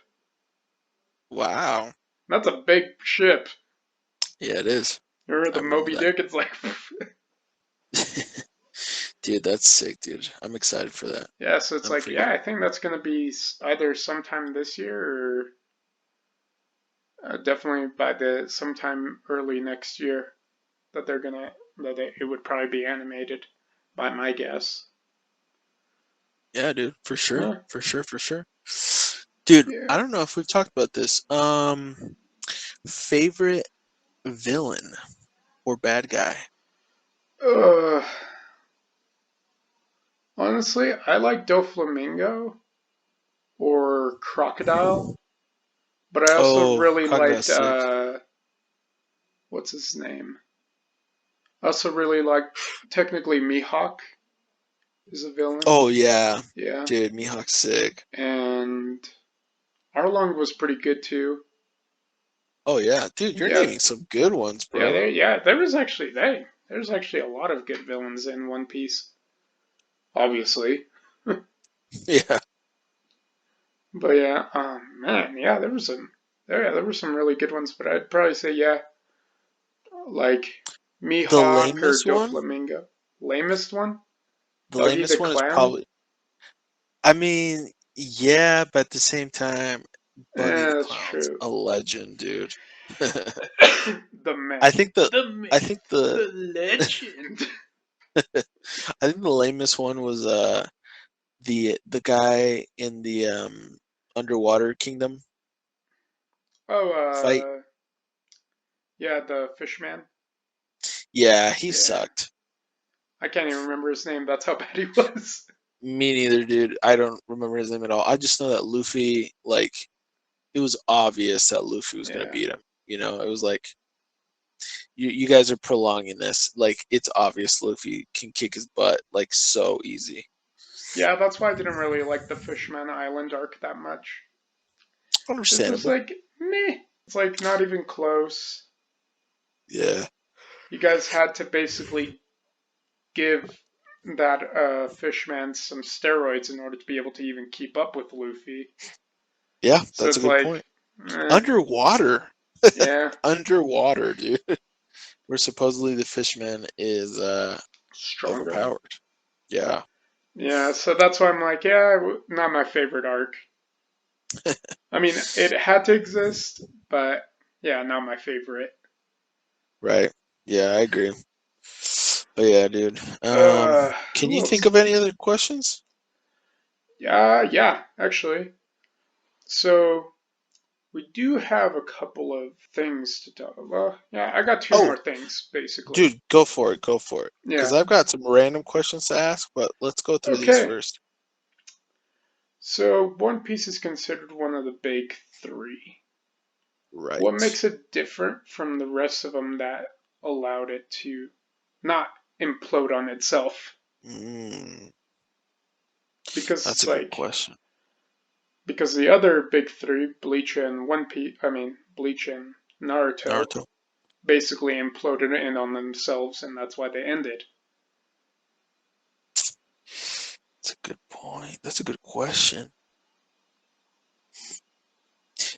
Wow. That's a big ship. Yeah, it is. Remember I the remember Moby that. Dick? It's like, Dude, that's sick, dude. I'm excited for that. yeah. So it's I'm like, yeah, freaking. I think that's gonna be either sometime this year or definitely by the sometime early next year that they're gonna it would probably be animated, by my guess. Yeah, dude, for sure, Huh? for sure, for sure. Dude, Yeah. I don't know if we've talked about this. Favorite villain or bad guy? Uh, honestly, I like Doflamingo or Crocodile, but I also Oh, really Crocodile's liked sick. what's his name? I also really liked technically Mihawk is a villain. Oh yeah, Yeah, dude, Mihawk's sick. and Arlong was pretty good too. Oh yeah, dude, you're Yeah, naming some good ones, yeah, bro. there was actually there's actually a lot of good villains in One Piece, obviously. Yeah, But yeah, man, yeah, there were some really good ones. But I'd probably say yeah, like the Mihawk or lamest one. Doflamingo. Lamest one, The Dougie the lamest one is Clown. probably. I mean, yeah, but at the same time, Buggy the That's Clown's true. a legend, dude. The man, I think the the I myth, think the the legend. I think the lamest one was the guy in the underwater kingdom Oh, fight. yeah, the Fishman. Yeah, he Yeah, sucked. I can't even remember his name. That's how bad he was. Me neither, dude. I don't remember his name at all. I just know that Luffy, like, it was obvious that Luffy was gonna Yeah, beat him. You know, it was like you guys are prolonging this. Like, it's obvious Luffy can kick his butt like so easy. yeah. That's why I didn't really like the Fishman Island arc that much. It's just Understandable. like meh. It's like not even close. Yeah. You guys had to basically give that Fishman some steroids in order to be able to even keep up with Luffy. Yeah, So that's a it's good like, point. Eh, Underwater. yeah, Underwater, dude. Where supposedly the fishman is stronger. overpowered. Yeah. Yeah, so that's why I'm like, yeah, not my favorite arc. I mean, it had to exist, but yeah, not my favorite. Right. Yeah, I agree. But yeah, dude. Can Who you think else? of any other questions? Yeah, actually. So we do have a couple of things to talk about. Well, yeah, I got two Oh, more things, basically. dude, go for it. Go for it. Because Yeah. I've got some random questions to ask, but let's go through these Okay. first. So One Piece is considered one of the big three. What Right. makes it different from the rest of them that allowed it to not implode on itself? Mm, that's Because a good like question. because the other big three, Bleach and One Piece, I mean Bleach and Naruto, Naruto. basically imploded in on themselves, and that's why they ended. That's a good point. That's a good question.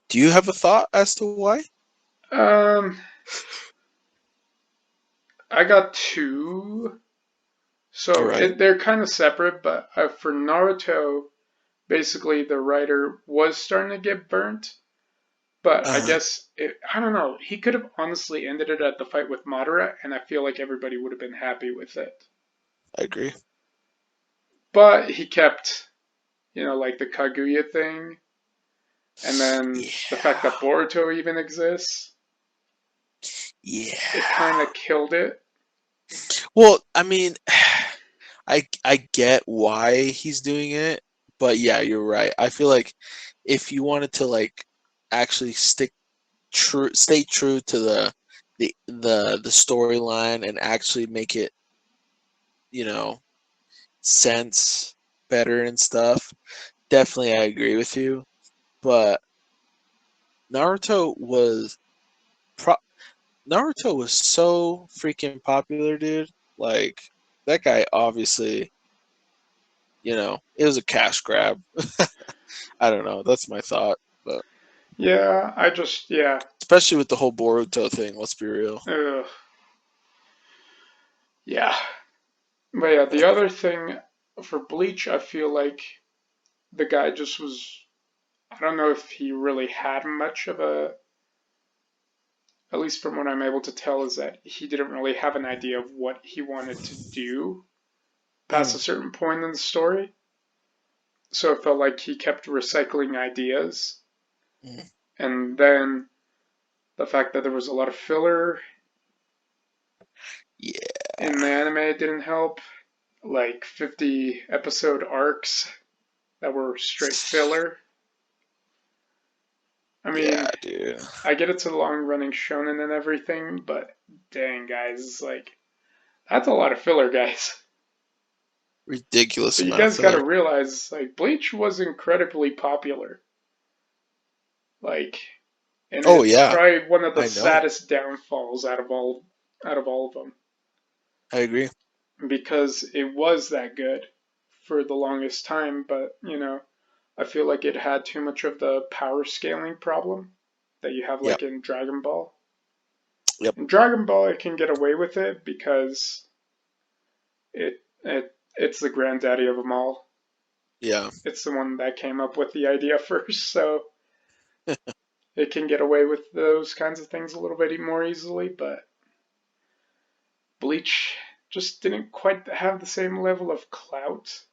Do you have a thought as to why? Um, I got two. All So right. they're kind of separate, but for Naruto, basically the writer was starting to get burnt. But I Uh-huh. guess I don't know. He could have honestly ended it at the fight with Madara, and I feel like everybody would have been happy with it. I agree. But he kept, like the Kaguya thing, and then the fact Yeah. that Boruto even exists, it kind Yeah. of killed it. Well, I mean, I get why he's doing it, but yeah, you're right. I feel like if you wanted to like actually stay true to the storyline and actually make it, you know, sense better and stuff, definitely I agree with you. But Naruto was pro- Naruto was so freaking popular, dude. Like that guy obviously, it was a cash grab. I don't know. That's my thought, but Yeah, yeah. especially with the whole Boruto thing. Let's be real. Ugh, yeah. But yeah, the other thing for Bleach, I feel like the guy just was. I don't know if he really had much of a. At least from what I'm able to tell, is that he didn't really have an idea of what he wanted to do past a Mm, certain point in the story. So it felt like he kept recycling ideas. mm, And then the fact that there was a lot of filler yeah, in the anime didn't help. Like 50 episode arcs that were straight filler. I yeah, mean, dude. I get it's a long running shonen and everything, but dang, guys, it's like, that's a lot of filler, guys. Ridiculous But you amount of guys gotta filler. realize, like, Bleach was incredibly popular. Like, and Oh it's yeah, probably one of the I know. saddest downfalls out of all of them I agree. because it was that good for the longest time, but I feel like it had too much of the power scaling problem that you have Yep, like in Dragon Ball. yep, In Dragon Ball, it can get away with it because it's the granddaddy of them all. yeah, It's the one that came up with the idea first, so it can get away with those kinds of things a little bit more easily. But Bleach just didn't quite have the same level of clout.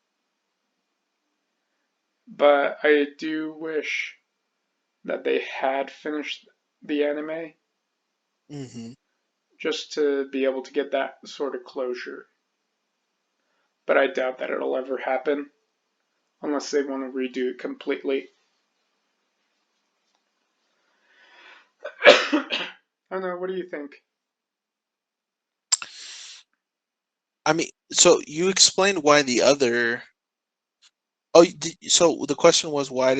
But I do wish that they had finished the anime hmm just to be able to get that sort of closure. But I doubt that it'll ever happen unless they want to redo it completely. I don't know. What do you think? I mean, so you explained why the other. Oh, so the question was why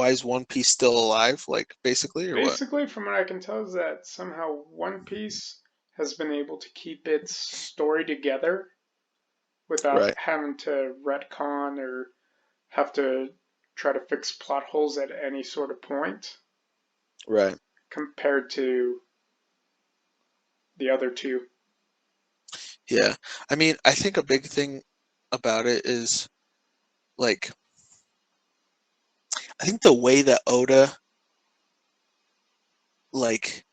is One Piece still alive? Like basically, or what? Basically, from what I can tell, is that somehow One Piece has been able to keep its story together without Right. having to retcon or have to try to fix plot holes at any sort of point. Right. compared to the other two. Yeah. I mean, I think a big thing about it is like I think the way that Oda like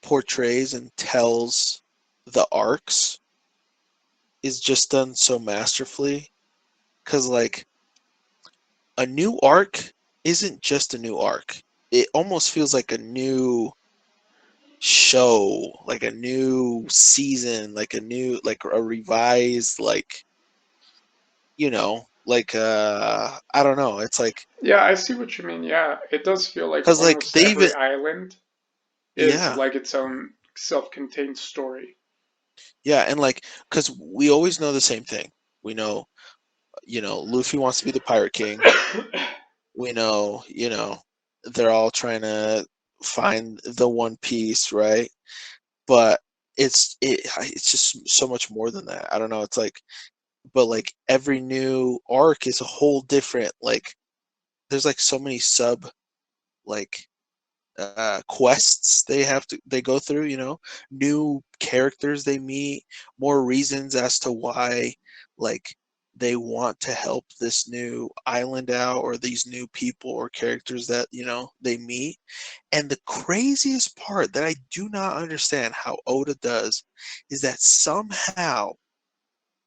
portrays and tells the arcs is just done so masterfully cuz like a new arc isn't just a new arc. It almost feels like a new show, like a new season, like a new like a revised like like I don't know. It's like Yeah, I see what you mean. Yeah, it does feel like cuz like almost they even every island is yeah. like its own self-contained story. Yeah, and like cuz we always know the same thing. We know, Luffy wants to be the pirate king. We know, they're all trying to find the One Piece, right? But it's just so much more than that. I don't know. It's like, but like every new arc is a whole different like. There's like so many sub like quests they go through. New characters they meet, more reasons as to why like they want to help this new island out or these new people or characters that they meet. And the craziest part that I do not understand how Oda does is that somehow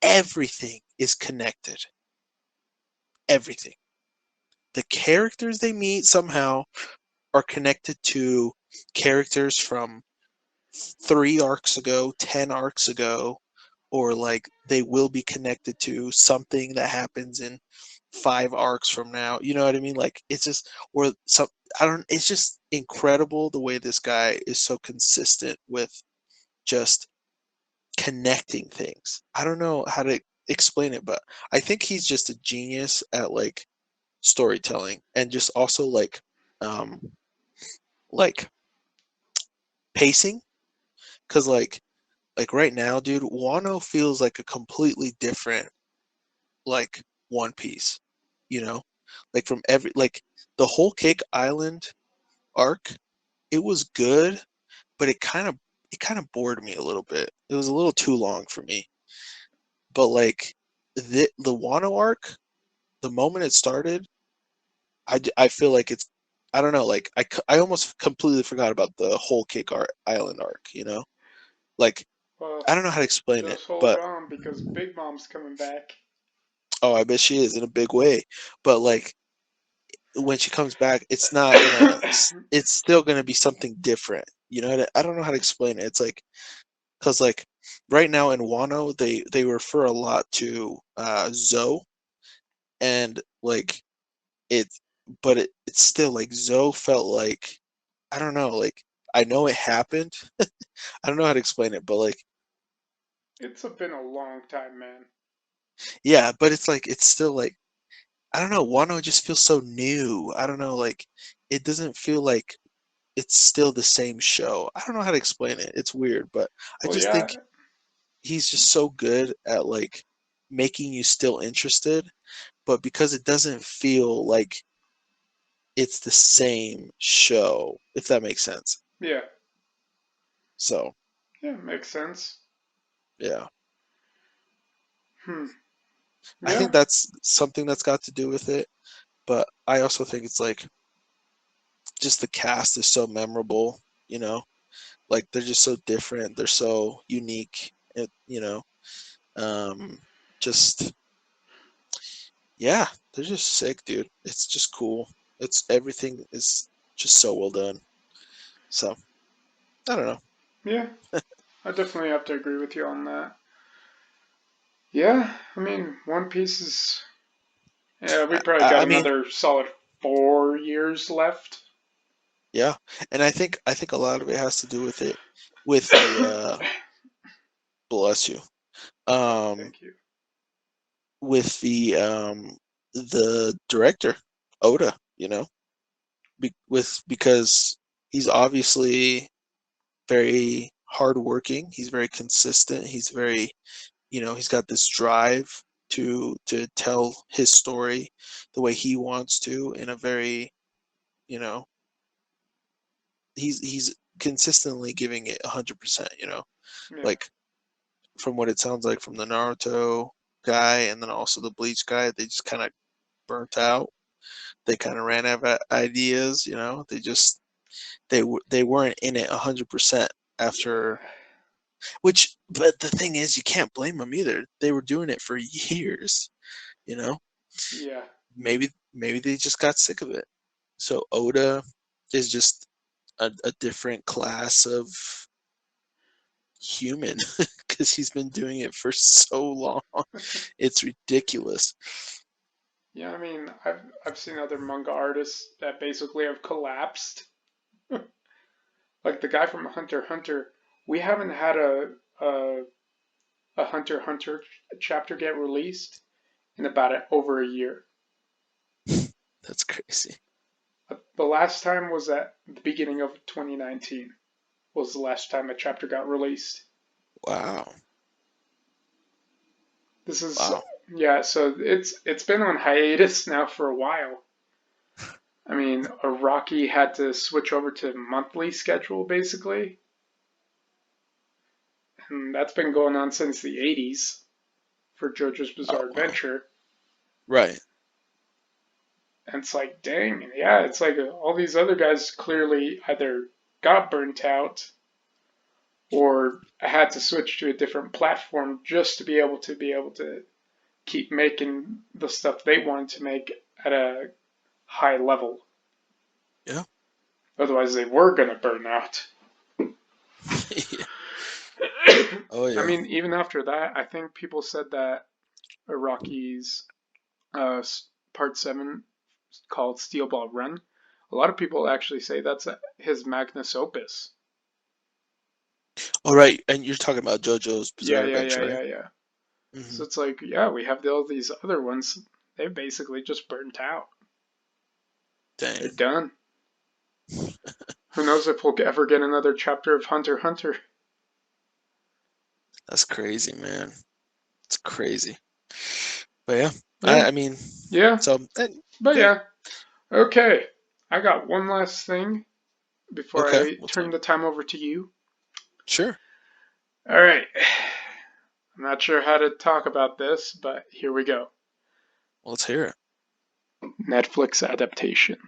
everything is connected. Everything. The characters they meet somehow are connected to characters from 3 arcs ago, 10 arcs ago, or like they will be connected to something that happens in 5 arcs from now. You know what I mean? Like it's just or some I don't it's just incredible the way this guy is so consistent with just connecting things. I don't know how to explain it, but I think he's just a genius at like storytelling and just also um like pacing cuz like right now, dude, Wano feels like a completely different like One Piece, you know? Like from every like the whole Cake Island arc, it was good, but it kind of bored me a little bit. It was a little too long for me. But like the Wano arc, the moment it started, I feel like it's I don't know, like I almost completely forgot about the whole Island arc. Like Well, I don't know how to explain it, just hold but on because Big Mom's coming back. oh, I bet she is in a big way. But like when she comes back, it's still gonna be something different. I don't know how to explain it. It's like because like right now in Wano, they refer a lot to Zoe and like it, but it's still like Zoe felt like I don't know, like I know it happened. I don't know how to explain it, but like It's been a long time, man. yeah, but it's like it's still like I don't know. Wano just feels so new. I don't know, like it doesn't feel like it's still the same show. I don't know how to explain it. It's weird, but I Well, just yeah, think he's just so good at like making you still interested, but because it doesn't feel like it's the same show, if that makes sense. yeah, So, yeah, makes sense. yeah. Hmm. I think Yeah, that's something that's got to do with it, but I also think it's like just the cast is so memorable. Like they're just so different, they're so unique, um just yeah, they're just sick, dude. It's just cool. It's everything is just so well done. So I don't know. yeah, I definitely have to agree with you on that. Yeah, I mean, One Piece is. Yeah, we probably got I mean, another solid 4 years left. yeah, and I think a lot of it has to do with it, with the bless you, um, Thank you. with the director Oda. Because he's obviously very hardworking. He's very consistent. He's got this drive to tell his story the way he wants to in a very you know, he's consistently giving it 100%. You know, Yeah. like from what it sounds like from the Naruto guy and then also the Bleach guy, they just kind of burnt out. They kind of ran out of ideas. You know, they weren't in it 100% after. Which, but the thing is, you can't blame them either. They were doing it for years. You know, Yeah. maybe they just got sick of it. So Oda is just a different class of human because he's been doing it for so long. It's ridiculous. Yeah, I mean, I've seen other manga artists that basically have collapsed. Like the guy from Hunter x Hunter, we haven't had a Hunter x Hunter chapter get released in about over a year. That's crazy. The last time was at the beginning of 2019. Was the last time a chapter got released. Wow. This is Wow. yeah, so it's been on hiatus now for a while. I mean, Rocky had to switch over to monthly schedule basically, and that's been going on since the 80s for JoJo's Oh, Bizarre wow. Adventure. Right. And it's like, dang, yeah, it's like all these other guys clearly either got burnt out or had to switch to a different platform just to be able to keep making the stuff they wanted to make at a high level. Yeah. Otherwise, they were gonna burn out. Yeah. Oh I yeah. mean, even after that, I think people said that Rocky's uh, Part 7 called Steel Ball Run. A lot of people actually say that's his magnus opus. All right, and you're talking about JoJo's Yeah, Bizarre yeah, yeah, Adventure, right? yeah, yeah. Hmm. So it's like, yeah, we have all these other ones. They basically just burnt out. They're Dang, done. Who knows if we'll ever get another chapter of Hunter x Hunter? that's crazy, man. It's crazy. But yeah, Yeah, I mean, yeah, so but yeah, yeah. Okay, I got one last thing before okay. I What's turn up? the time over to you. Sure. All right. I'm not sure how to talk about this, but here we go. Well, let's hear it. Netflix adaptation.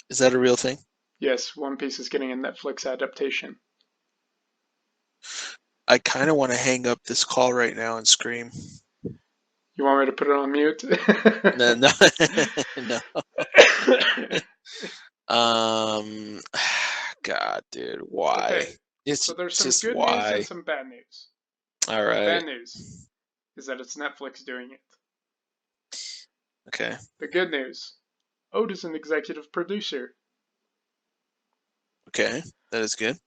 Is that a real thing? Yes, One Piece is getting a Netflix adaptation. I kind of want to hang up this call right now and scream. You want me to put it on mute? No, no, no. Um, God, dude, why? Okay, so It's there's some just good news and why. some bad news. All The bad right. news is that it's Netflix doing it. Okay. The good news, Oda's an executive producer. Okay. That is good.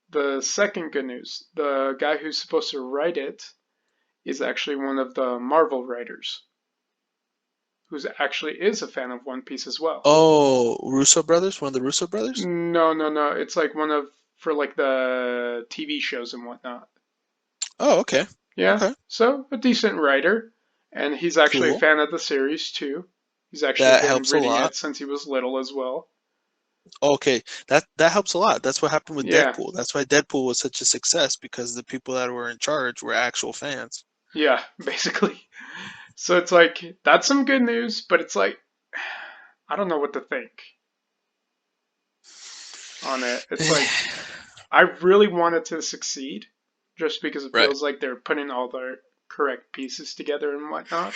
The second good news, the guy who's supposed to write it is actually one of the Marvel writers, who actually is a fan of One Piece as well. Oh, Russo brothers, one of the Russo brothers. No, no, no. It's like one of for like the TV shows and whatnot. Oh, okay. Yeah, Okay. so a decent writer, and he's actually a Cool. fan of the series too. He's actually That been helps a reading lot. it since he was little as well. Okay, that helps a lot. That's what happened with Yeah, Deadpool. That's why Deadpool was such a success because the people that were in charge were actual fans. yeah, basically. So it's like that's some good news, but it's like I don't know what to think on it. It's like I really want it to succeed, just because it Right. feels like they're putting all the correct pieces together and whatnot.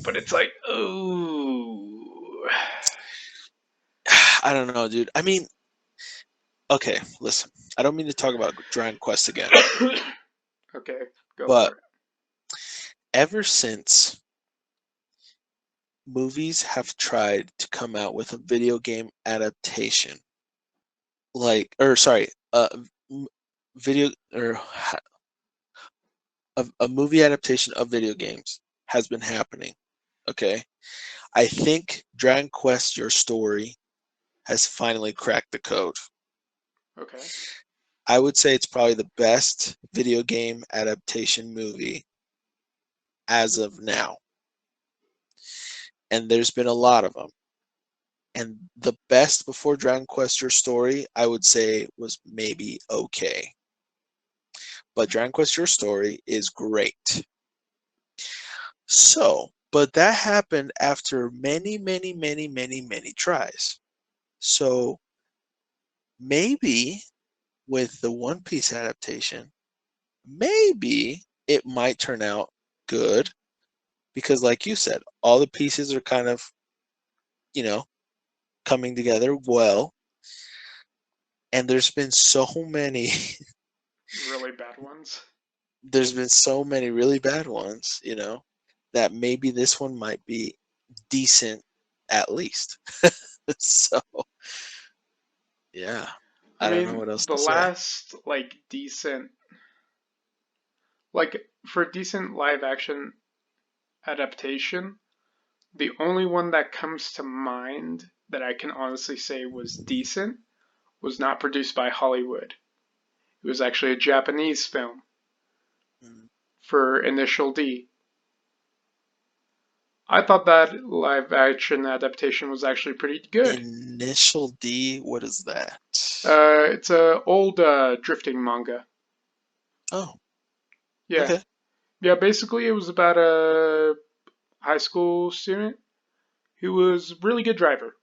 But it's like, oh, I don't know, dude. I mean, okay, listen. I don't mean to talk about Dragon Quest again, okay, go but for it. ever since movies have tried to come out with a video game adaptation, like, or sorry, video or a movie adaptation of video games has been happening. Okay, I think Dragon Quest: Your Story has finally cracked the code. Okay, I would say it's probably the best video game adaptation movie as of now. and there's been a lot of them. And the best before Dragon Quest Your Story, I would say, was maybe okay. But Dragon Quest Your Story is great. So, but that happened after many, many, many, many, many tries. So maybe with the One Piece adaptation, maybe it might turn out good because, like you said, all the pieces are kind of, you know, coming together well. And there's been so many, Really bad ones. there's been so many really bad ones, that maybe this one might be decent at least. So, yeah, I I don't know mean, what else the to say. last like decent, like for decent live action adaptation, the only one that comes to mind that I can honestly say was decent was not produced by Hollywood. It was actually a Japanese film Mm. for Initial D. I thought that live action adaptation was actually pretty good. Initial D, what is that? It's a old drifting manga. Oh, Yeah, okay. yeah. Basically, it was about a high school student who was a really good driver.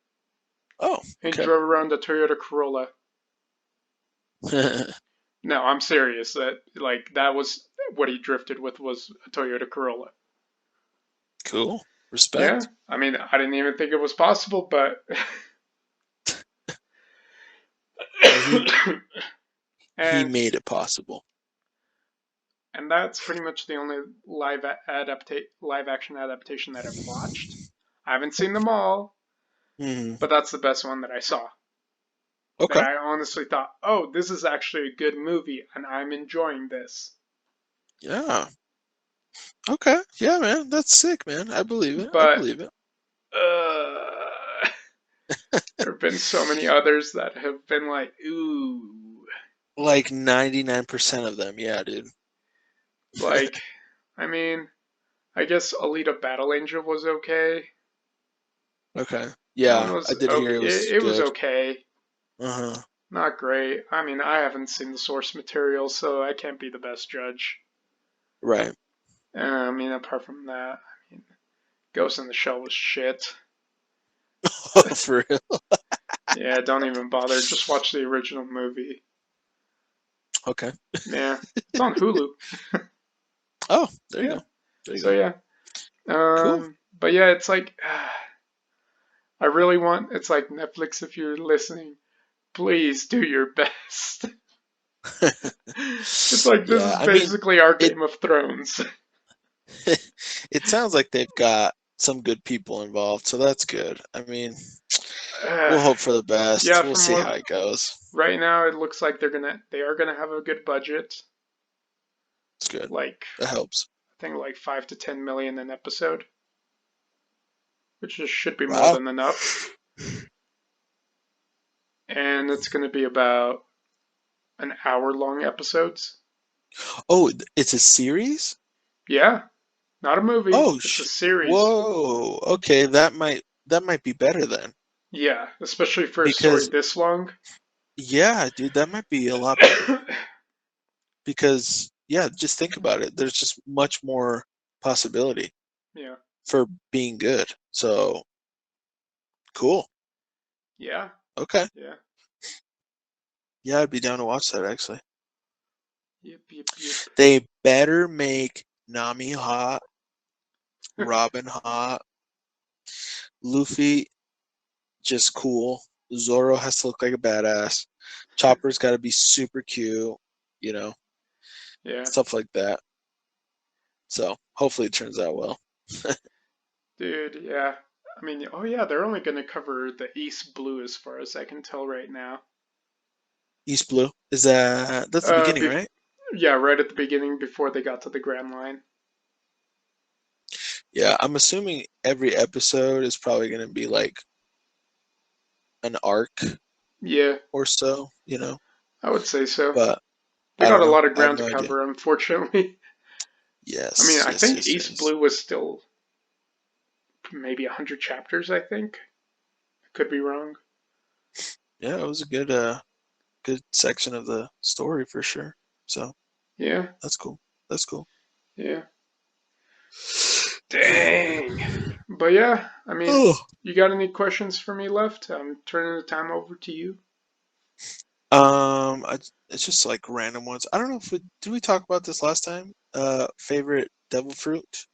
Oh, He okay. drove around a Toyota Corolla. No, I'm serious. That was what he drifted with was a Toyota Corolla. Cool. Yeah, Respect. I mean, I didn't even think it was possible, but Well, he and made it possible. and that's pretty much the only live action adaptation that I've watched. I haven't seen them all, Hmm. but that's the best one that I saw. That Okay. I honestly thought, oh, this is actually a good movie, and I'm enjoying this. Yeah. Okay. Yeah, man. That's sick, man. I believe it. I But believe it. there have been so many others that have been like, ooh, Like 99% of them. Yeah, dude. like, I mean, I guess Alita Battle Angel was okay. Okay. That one Yeah, I was did okay. hear it was It was good. okay. Uh-huh. Not great. I mean, I haven't seen the source material, so I can't be the best judge. Right. I mean, apart from that, I mean, Ghost in the Shell was shit. For real. Yeah, don't even bother. Just watch the original movie. Okay. Yeah, it's on Hulu. Oh, there you Yeah. go. There you So go. yeah. Cool. But yeah, it's like I really want. It's like Netflix. If you're listening, please do your best. It's like this Yeah, is I mean, basically our it Game of Thrones. it sounds like they've got some good people involved, so that's good. I mean, Uh, we'll hope for the best. yeah, We'll from see how what it goes. right now it looks like they are gonna have a good budget, It's good. like That helps. I think like 5 to 10 million an episode, which just should be more Wow. than enough. And it's gonna be about an hour long episodes. Oh, it's a series? Yeah, not a movie. Oh, It's a series. whoa. Okay, that might be better then. Yeah, especially for a story Because this long. yeah, dude, that might be a lot better. Because yeah, just think about it. There's just much more possibility Yeah, for being good. So, cool. yeah, Okay. yeah. Yeah, I'd be down to watch that actually. Yep, yep, yep. They better make Nami hot, Robin hot, Luffy just cool. Zoro has to look like a badass. Chopper's got to be super cute, you know, Yeah, stuff like that. So hopefully it turns out well. dude. Yeah. I mean, oh yeah, they're only gonna cover the East Blue as far as I can tell right now. East Blue is that's the Uh, beginning, bef- right? yeah, right at the beginning before they got to the Grand Line. Yeah, I'm assuming every episode is probably going to be like an arc Yeah, or so, you know. I would say so. But They I got don't a know. lot of I have ground no to idea. cover, unfortunately. I mean, Yes, I yes, think yes, East yes. Blue was still maybe 100 chapters, I think. Could be wrong. Yeah, it was a good section of the story for sure. So Yeah, that's cool. That's cool. yeah. Dang. But yeah, I mean, Oh. you got any questions for me left? I'm turning the time over to you. It's just like random ones. I don't know if we talk about this last time? Favorite devil fruit?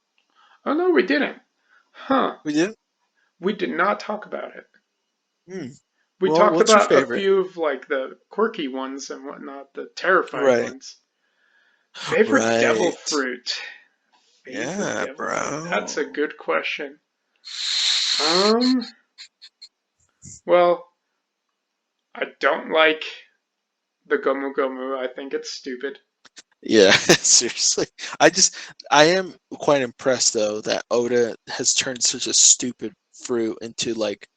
Oh no, we didn't. Huh. We did. We did not talk about it. Hmm. We Well, talked what's your about a favorite? few of like the quirky ones and whatnot, the terrifying Right. ones. Favorite devil Right. fruit? Favorite Yeah, devil fruit? That's a bro. good question. Um, well, I don't like the Gomu Gomu. I think it's stupid. Yeah, seriously. I am quite impressed though that Oda has turned such a stupid fruit into like,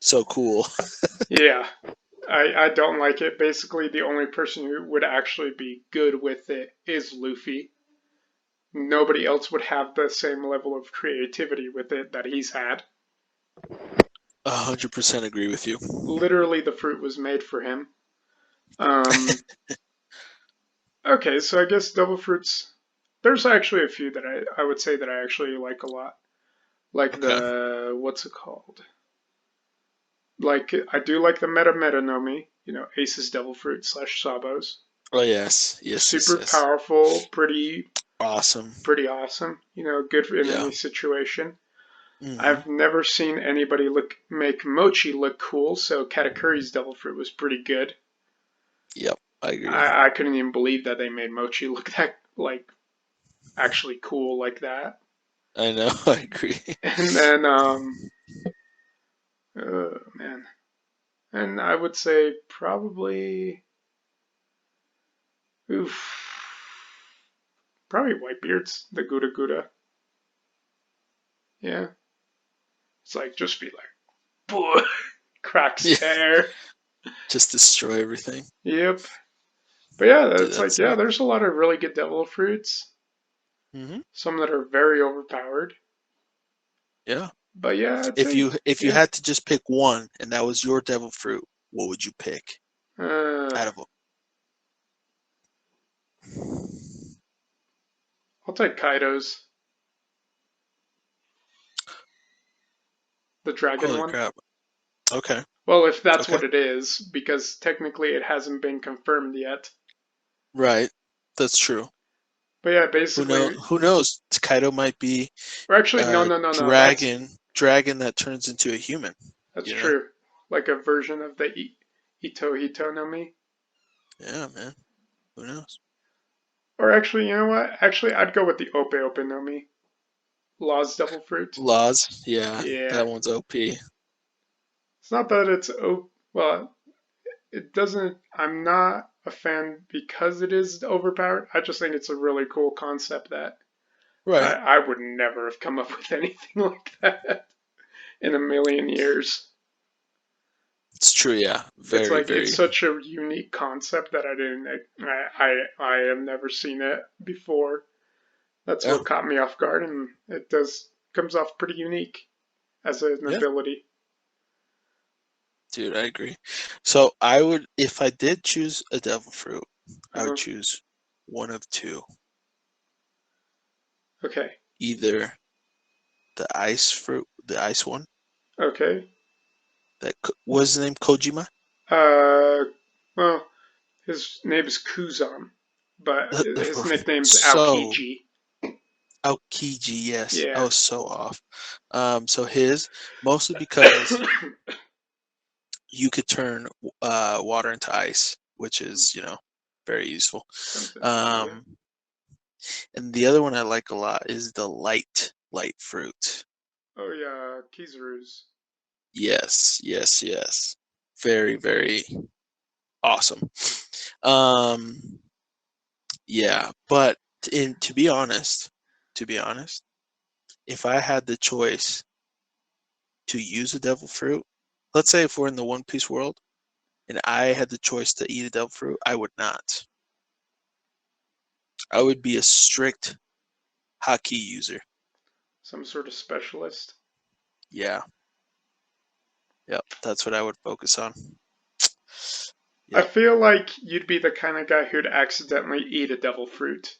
so cool. Yeah, I don't like it. Basically, the only person who would actually be good with it is Luffy. Nobody else would have the same level of creativity with it that he's had. 100% agree with you. Literally, the fruit was made for him. Um, okay, so I guess double fruits. There's actually a few that I would say that I actually like a lot. Like Okay. the, what's it called? Like, I do like the Meta Meta Nomi, Ace's Devil Fruit slash Sabos. Oh yes. Yes, yes, Super yes. powerful, Awesome. pretty awesome. Good in Yeah. any situation. Hmm. I've never seen anybody make Mochi look cool, so Katakuri's Devil Fruit was pretty good. Yep, I agree. I couldn't even believe that they made Mochi look that like actually cool like that. I know, I agree. And then oh man, and I would say probably oof, probably Whitebeard's the Gouda Gouda. Yeah, it's like just be like cracks Yeah, hair. just destroy everything. Yep. But yeah, Dude, it's like that's yeah, there's a lot of really good devil fruits. hmm Some that are very overpowered. yeah. But yeah, I'd If say you yeah. had to just pick one and that was your devil fruit, what would you pick Uh, out of them? I'll take Kaido's, the dragon Holy one. crap. Okay. Well, if that's Okay. what it is, because technically it hasn't been confirmed yet. Right. That's true. But yeah, Who know basically, who knows? Kaido might be or actually, no, a no, no, no. dragon that turns into a human, That's you know? true. Like a version of the Ito Hito no Mi. Yeah, man. Who knows? Or actually, you know what? Actually, I'd go with the Ope Ope no Mi. Law's Devil Fruit. Laws, yeah, Yeah. that one's OP. It's not that it's well, it doesn't. I'm not a fan because it is overpowered. I just think it's a really cool concept that Right. I would never have come up with anything like that in a million years. It's true, yeah. It's Very, like it's very, such a unique concept that I didn't. I have never seen it before. That's yeah. what caught me off guard, and it does comes off pretty unique as an Yeah, ability. dude, I agree. So I would, if I did choose a devil fruit, I would Uh, choose one of two. okay, Either the ice fruit, the ice one, okay. was the name Kojima? Uh, well, his name is Kuzan, but his nickname's So Aokiji. Aokiji, yes. I Yeah. was so off. So his mostly because you could turn water into ice, which is, very useful. Comes in handy, yeah. Um, and the other one I like a lot is the light fruit. Oh yeah, Kizaru's. Yes, yes, yes. Very, very awesome. Um, yeah, but to be honest, if I had the choice to use a devil fruit, let's say if we're in the One Piece world and I had the choice to eat a devil fruit, I would not. I would be a strict haki user. some sort of specialist. Yeah. Yep. That's what I would focus on. I Yep. feel like you'd be the kind of guy who'd accidentally eat a devil fruit.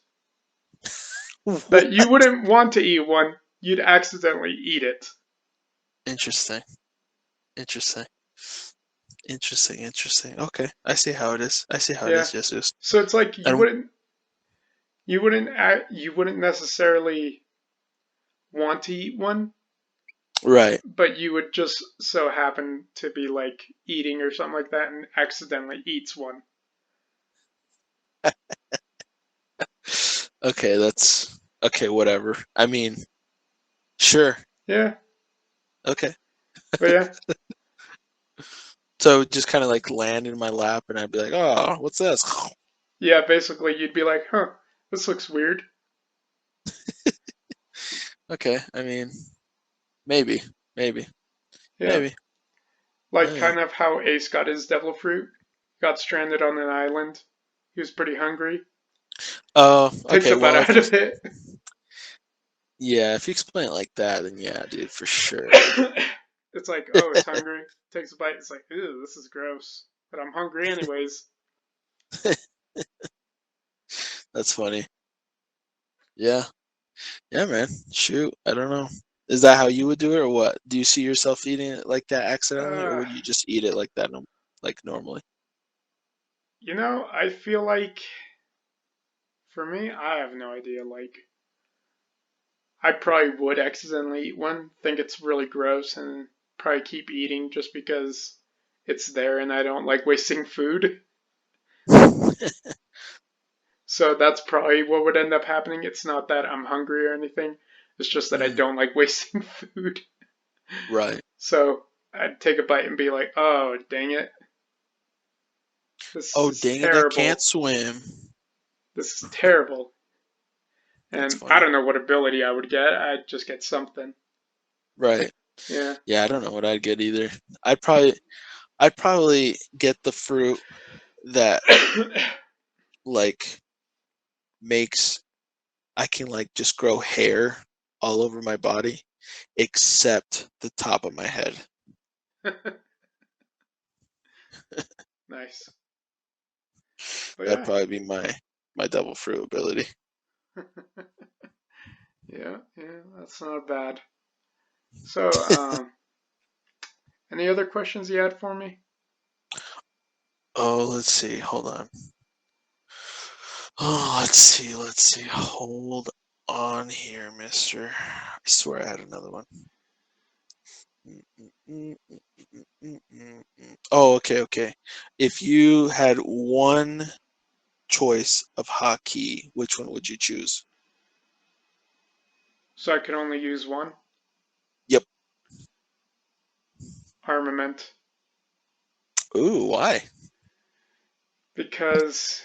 That you wouldn't want to eat one, you'd accidentally eat it. Interesting. Interesting. Interesting. Interesting. Okay. I see how it is. I see how it Yeah. is, Jesus. So it's like And you wouldn't necessarily want to eat one, right. but you would just so happen to be like eating or something like that and accidentally eats one. Okay, that's okay, whatever. I mean, sure. Yeah. Okay. But yeah. So just kind of like land in my lap and I'd be like, "Oh, what's this?" Yeah, basically you'd be like, huh, this looks weird. Okay. I mean, maybe. Maybe. Yeah. Maybe. Like Yeah. kind of how Ace got his devil fruit. Got stranded on an island. He was pretty hungry. Oh, Takes okay. a bite Well, if out you of it. yeah, if you explain it like that, then yeah, dude, for sure. It's like, oh, it's hungry. Takes a bite. It's like, ew, this is gross. But I'm hungry anyways. That's funny. Yeah. Yeah, man. Shoot. I don't know. Is that how you would do it or what? Do you see yourself eating it like that accidentally or Uh, would you just eat it like that like normally? I feel like for me, I have no idea. Like, I probably would accidentally eat one, think it's really gross, and probably keep eating just because it's there and I don't like wasting food. So that's probably what would end up happening. It's not that I'm hungry or anything. It's just that I Mm, don't like wasting food. right. So I'd take a bite and be like, oh, dang it. This Oh, is dang it, I can't terrible. swim. This is terrible. That's And I funny. don't know what ability I would get. I'd just get something. Right. Yeah. Yeah, I don't know what I'd get either. I'd probably I'd probably get the fruit that like makes I can like just grow hair all over my body except the top of my head. Nice. But That'd yeah. probably be my double fruit ability. Yeah, yeah, that's not bad. So, any other questions you had for me? Oh, let's see. Hold on. Oh, let's see. Let's see. Hold on here, mister. I swear I had another one. Oh, okay, okay. If you had one choice of hockey, which one would you choose? So I can only use one Yep. armament Ooh, why? because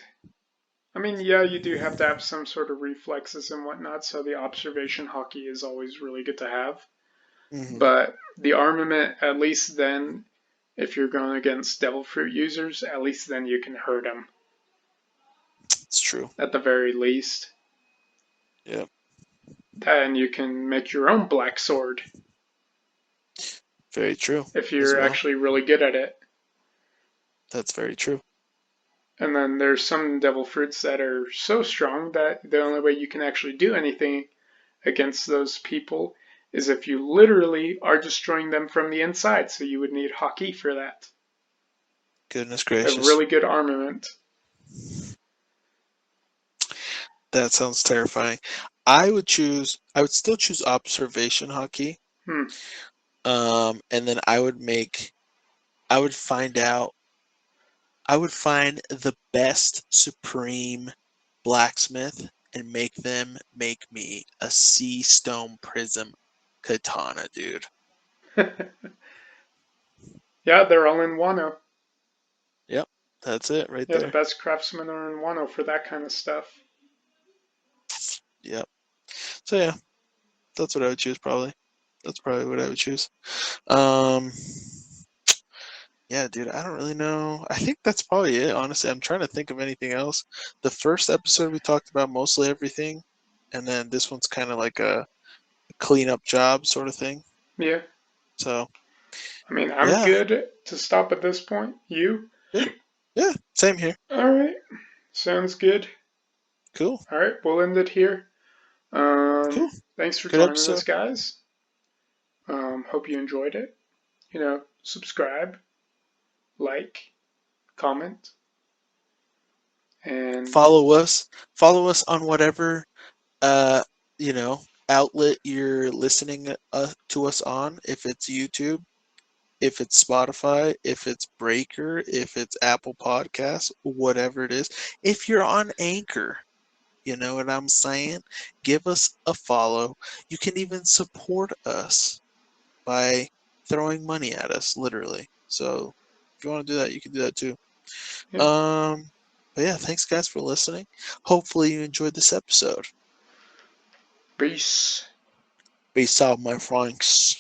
I mean, yeah, you do have to have some sort of reflexes and whatnot, so the observation hockey is always really good to have. Hmm. But the armament, at least then, if you're going against devil fruit users, at least then you can hurt them It's true. at the very least. Yep. And you can make your own black sword Very true if as you're well. actually really good at it. That's very true. And then there's some devil fruits that are so strong that the only way you can actually do anything against those people is if you literally are destroying them from the inside. So you would need hockey for that. Goodness A gracious. really good armament. That sounds terrifying. I would still choose observation hockey. Hmm. And then I would find out, I would find the best supreme blacksmith and make them make me a sea stone prism katana, dude. Yeah, they're all in Wano. Yep, that's it right Yeah, the there. best craftsmen are in Wano for that kind of stuff. Yep. So yeah, that's what I would choose probably. That's probably what I would choose. Um, yeah, dude, I don't really know. I think that's probably it, honestly. I'm trying to think of anything else. The first episode we talked about mostly everything, and then this one's kind of like a cleanup job sort of thing. Yeah. So I mean, I'm yeah, good to stop at this point. You? yeah, yeah. Same here. All right. Sounds good. Cool, All right. We'll end it here. cool. Thanks for Good joining us, episode. guys. Hope you enjoyed it. Subscribe, like, comment, and Follow us. Follow us on whatever uh outlet you're listening to us on. If it's YouTube, if it's Spotify, if it's Breaker, if it's Apple Podcasts, whatever it is. If you're on Anchor, you know what I'm saying? Give us a follow. You can even support us by throwing money at us, literally. So if you want to do that, you can do that too. yeah, Um, but yeah, thanks guys for listening. Hopefully you enjoyed this episode. peace. Peace out, my Franks.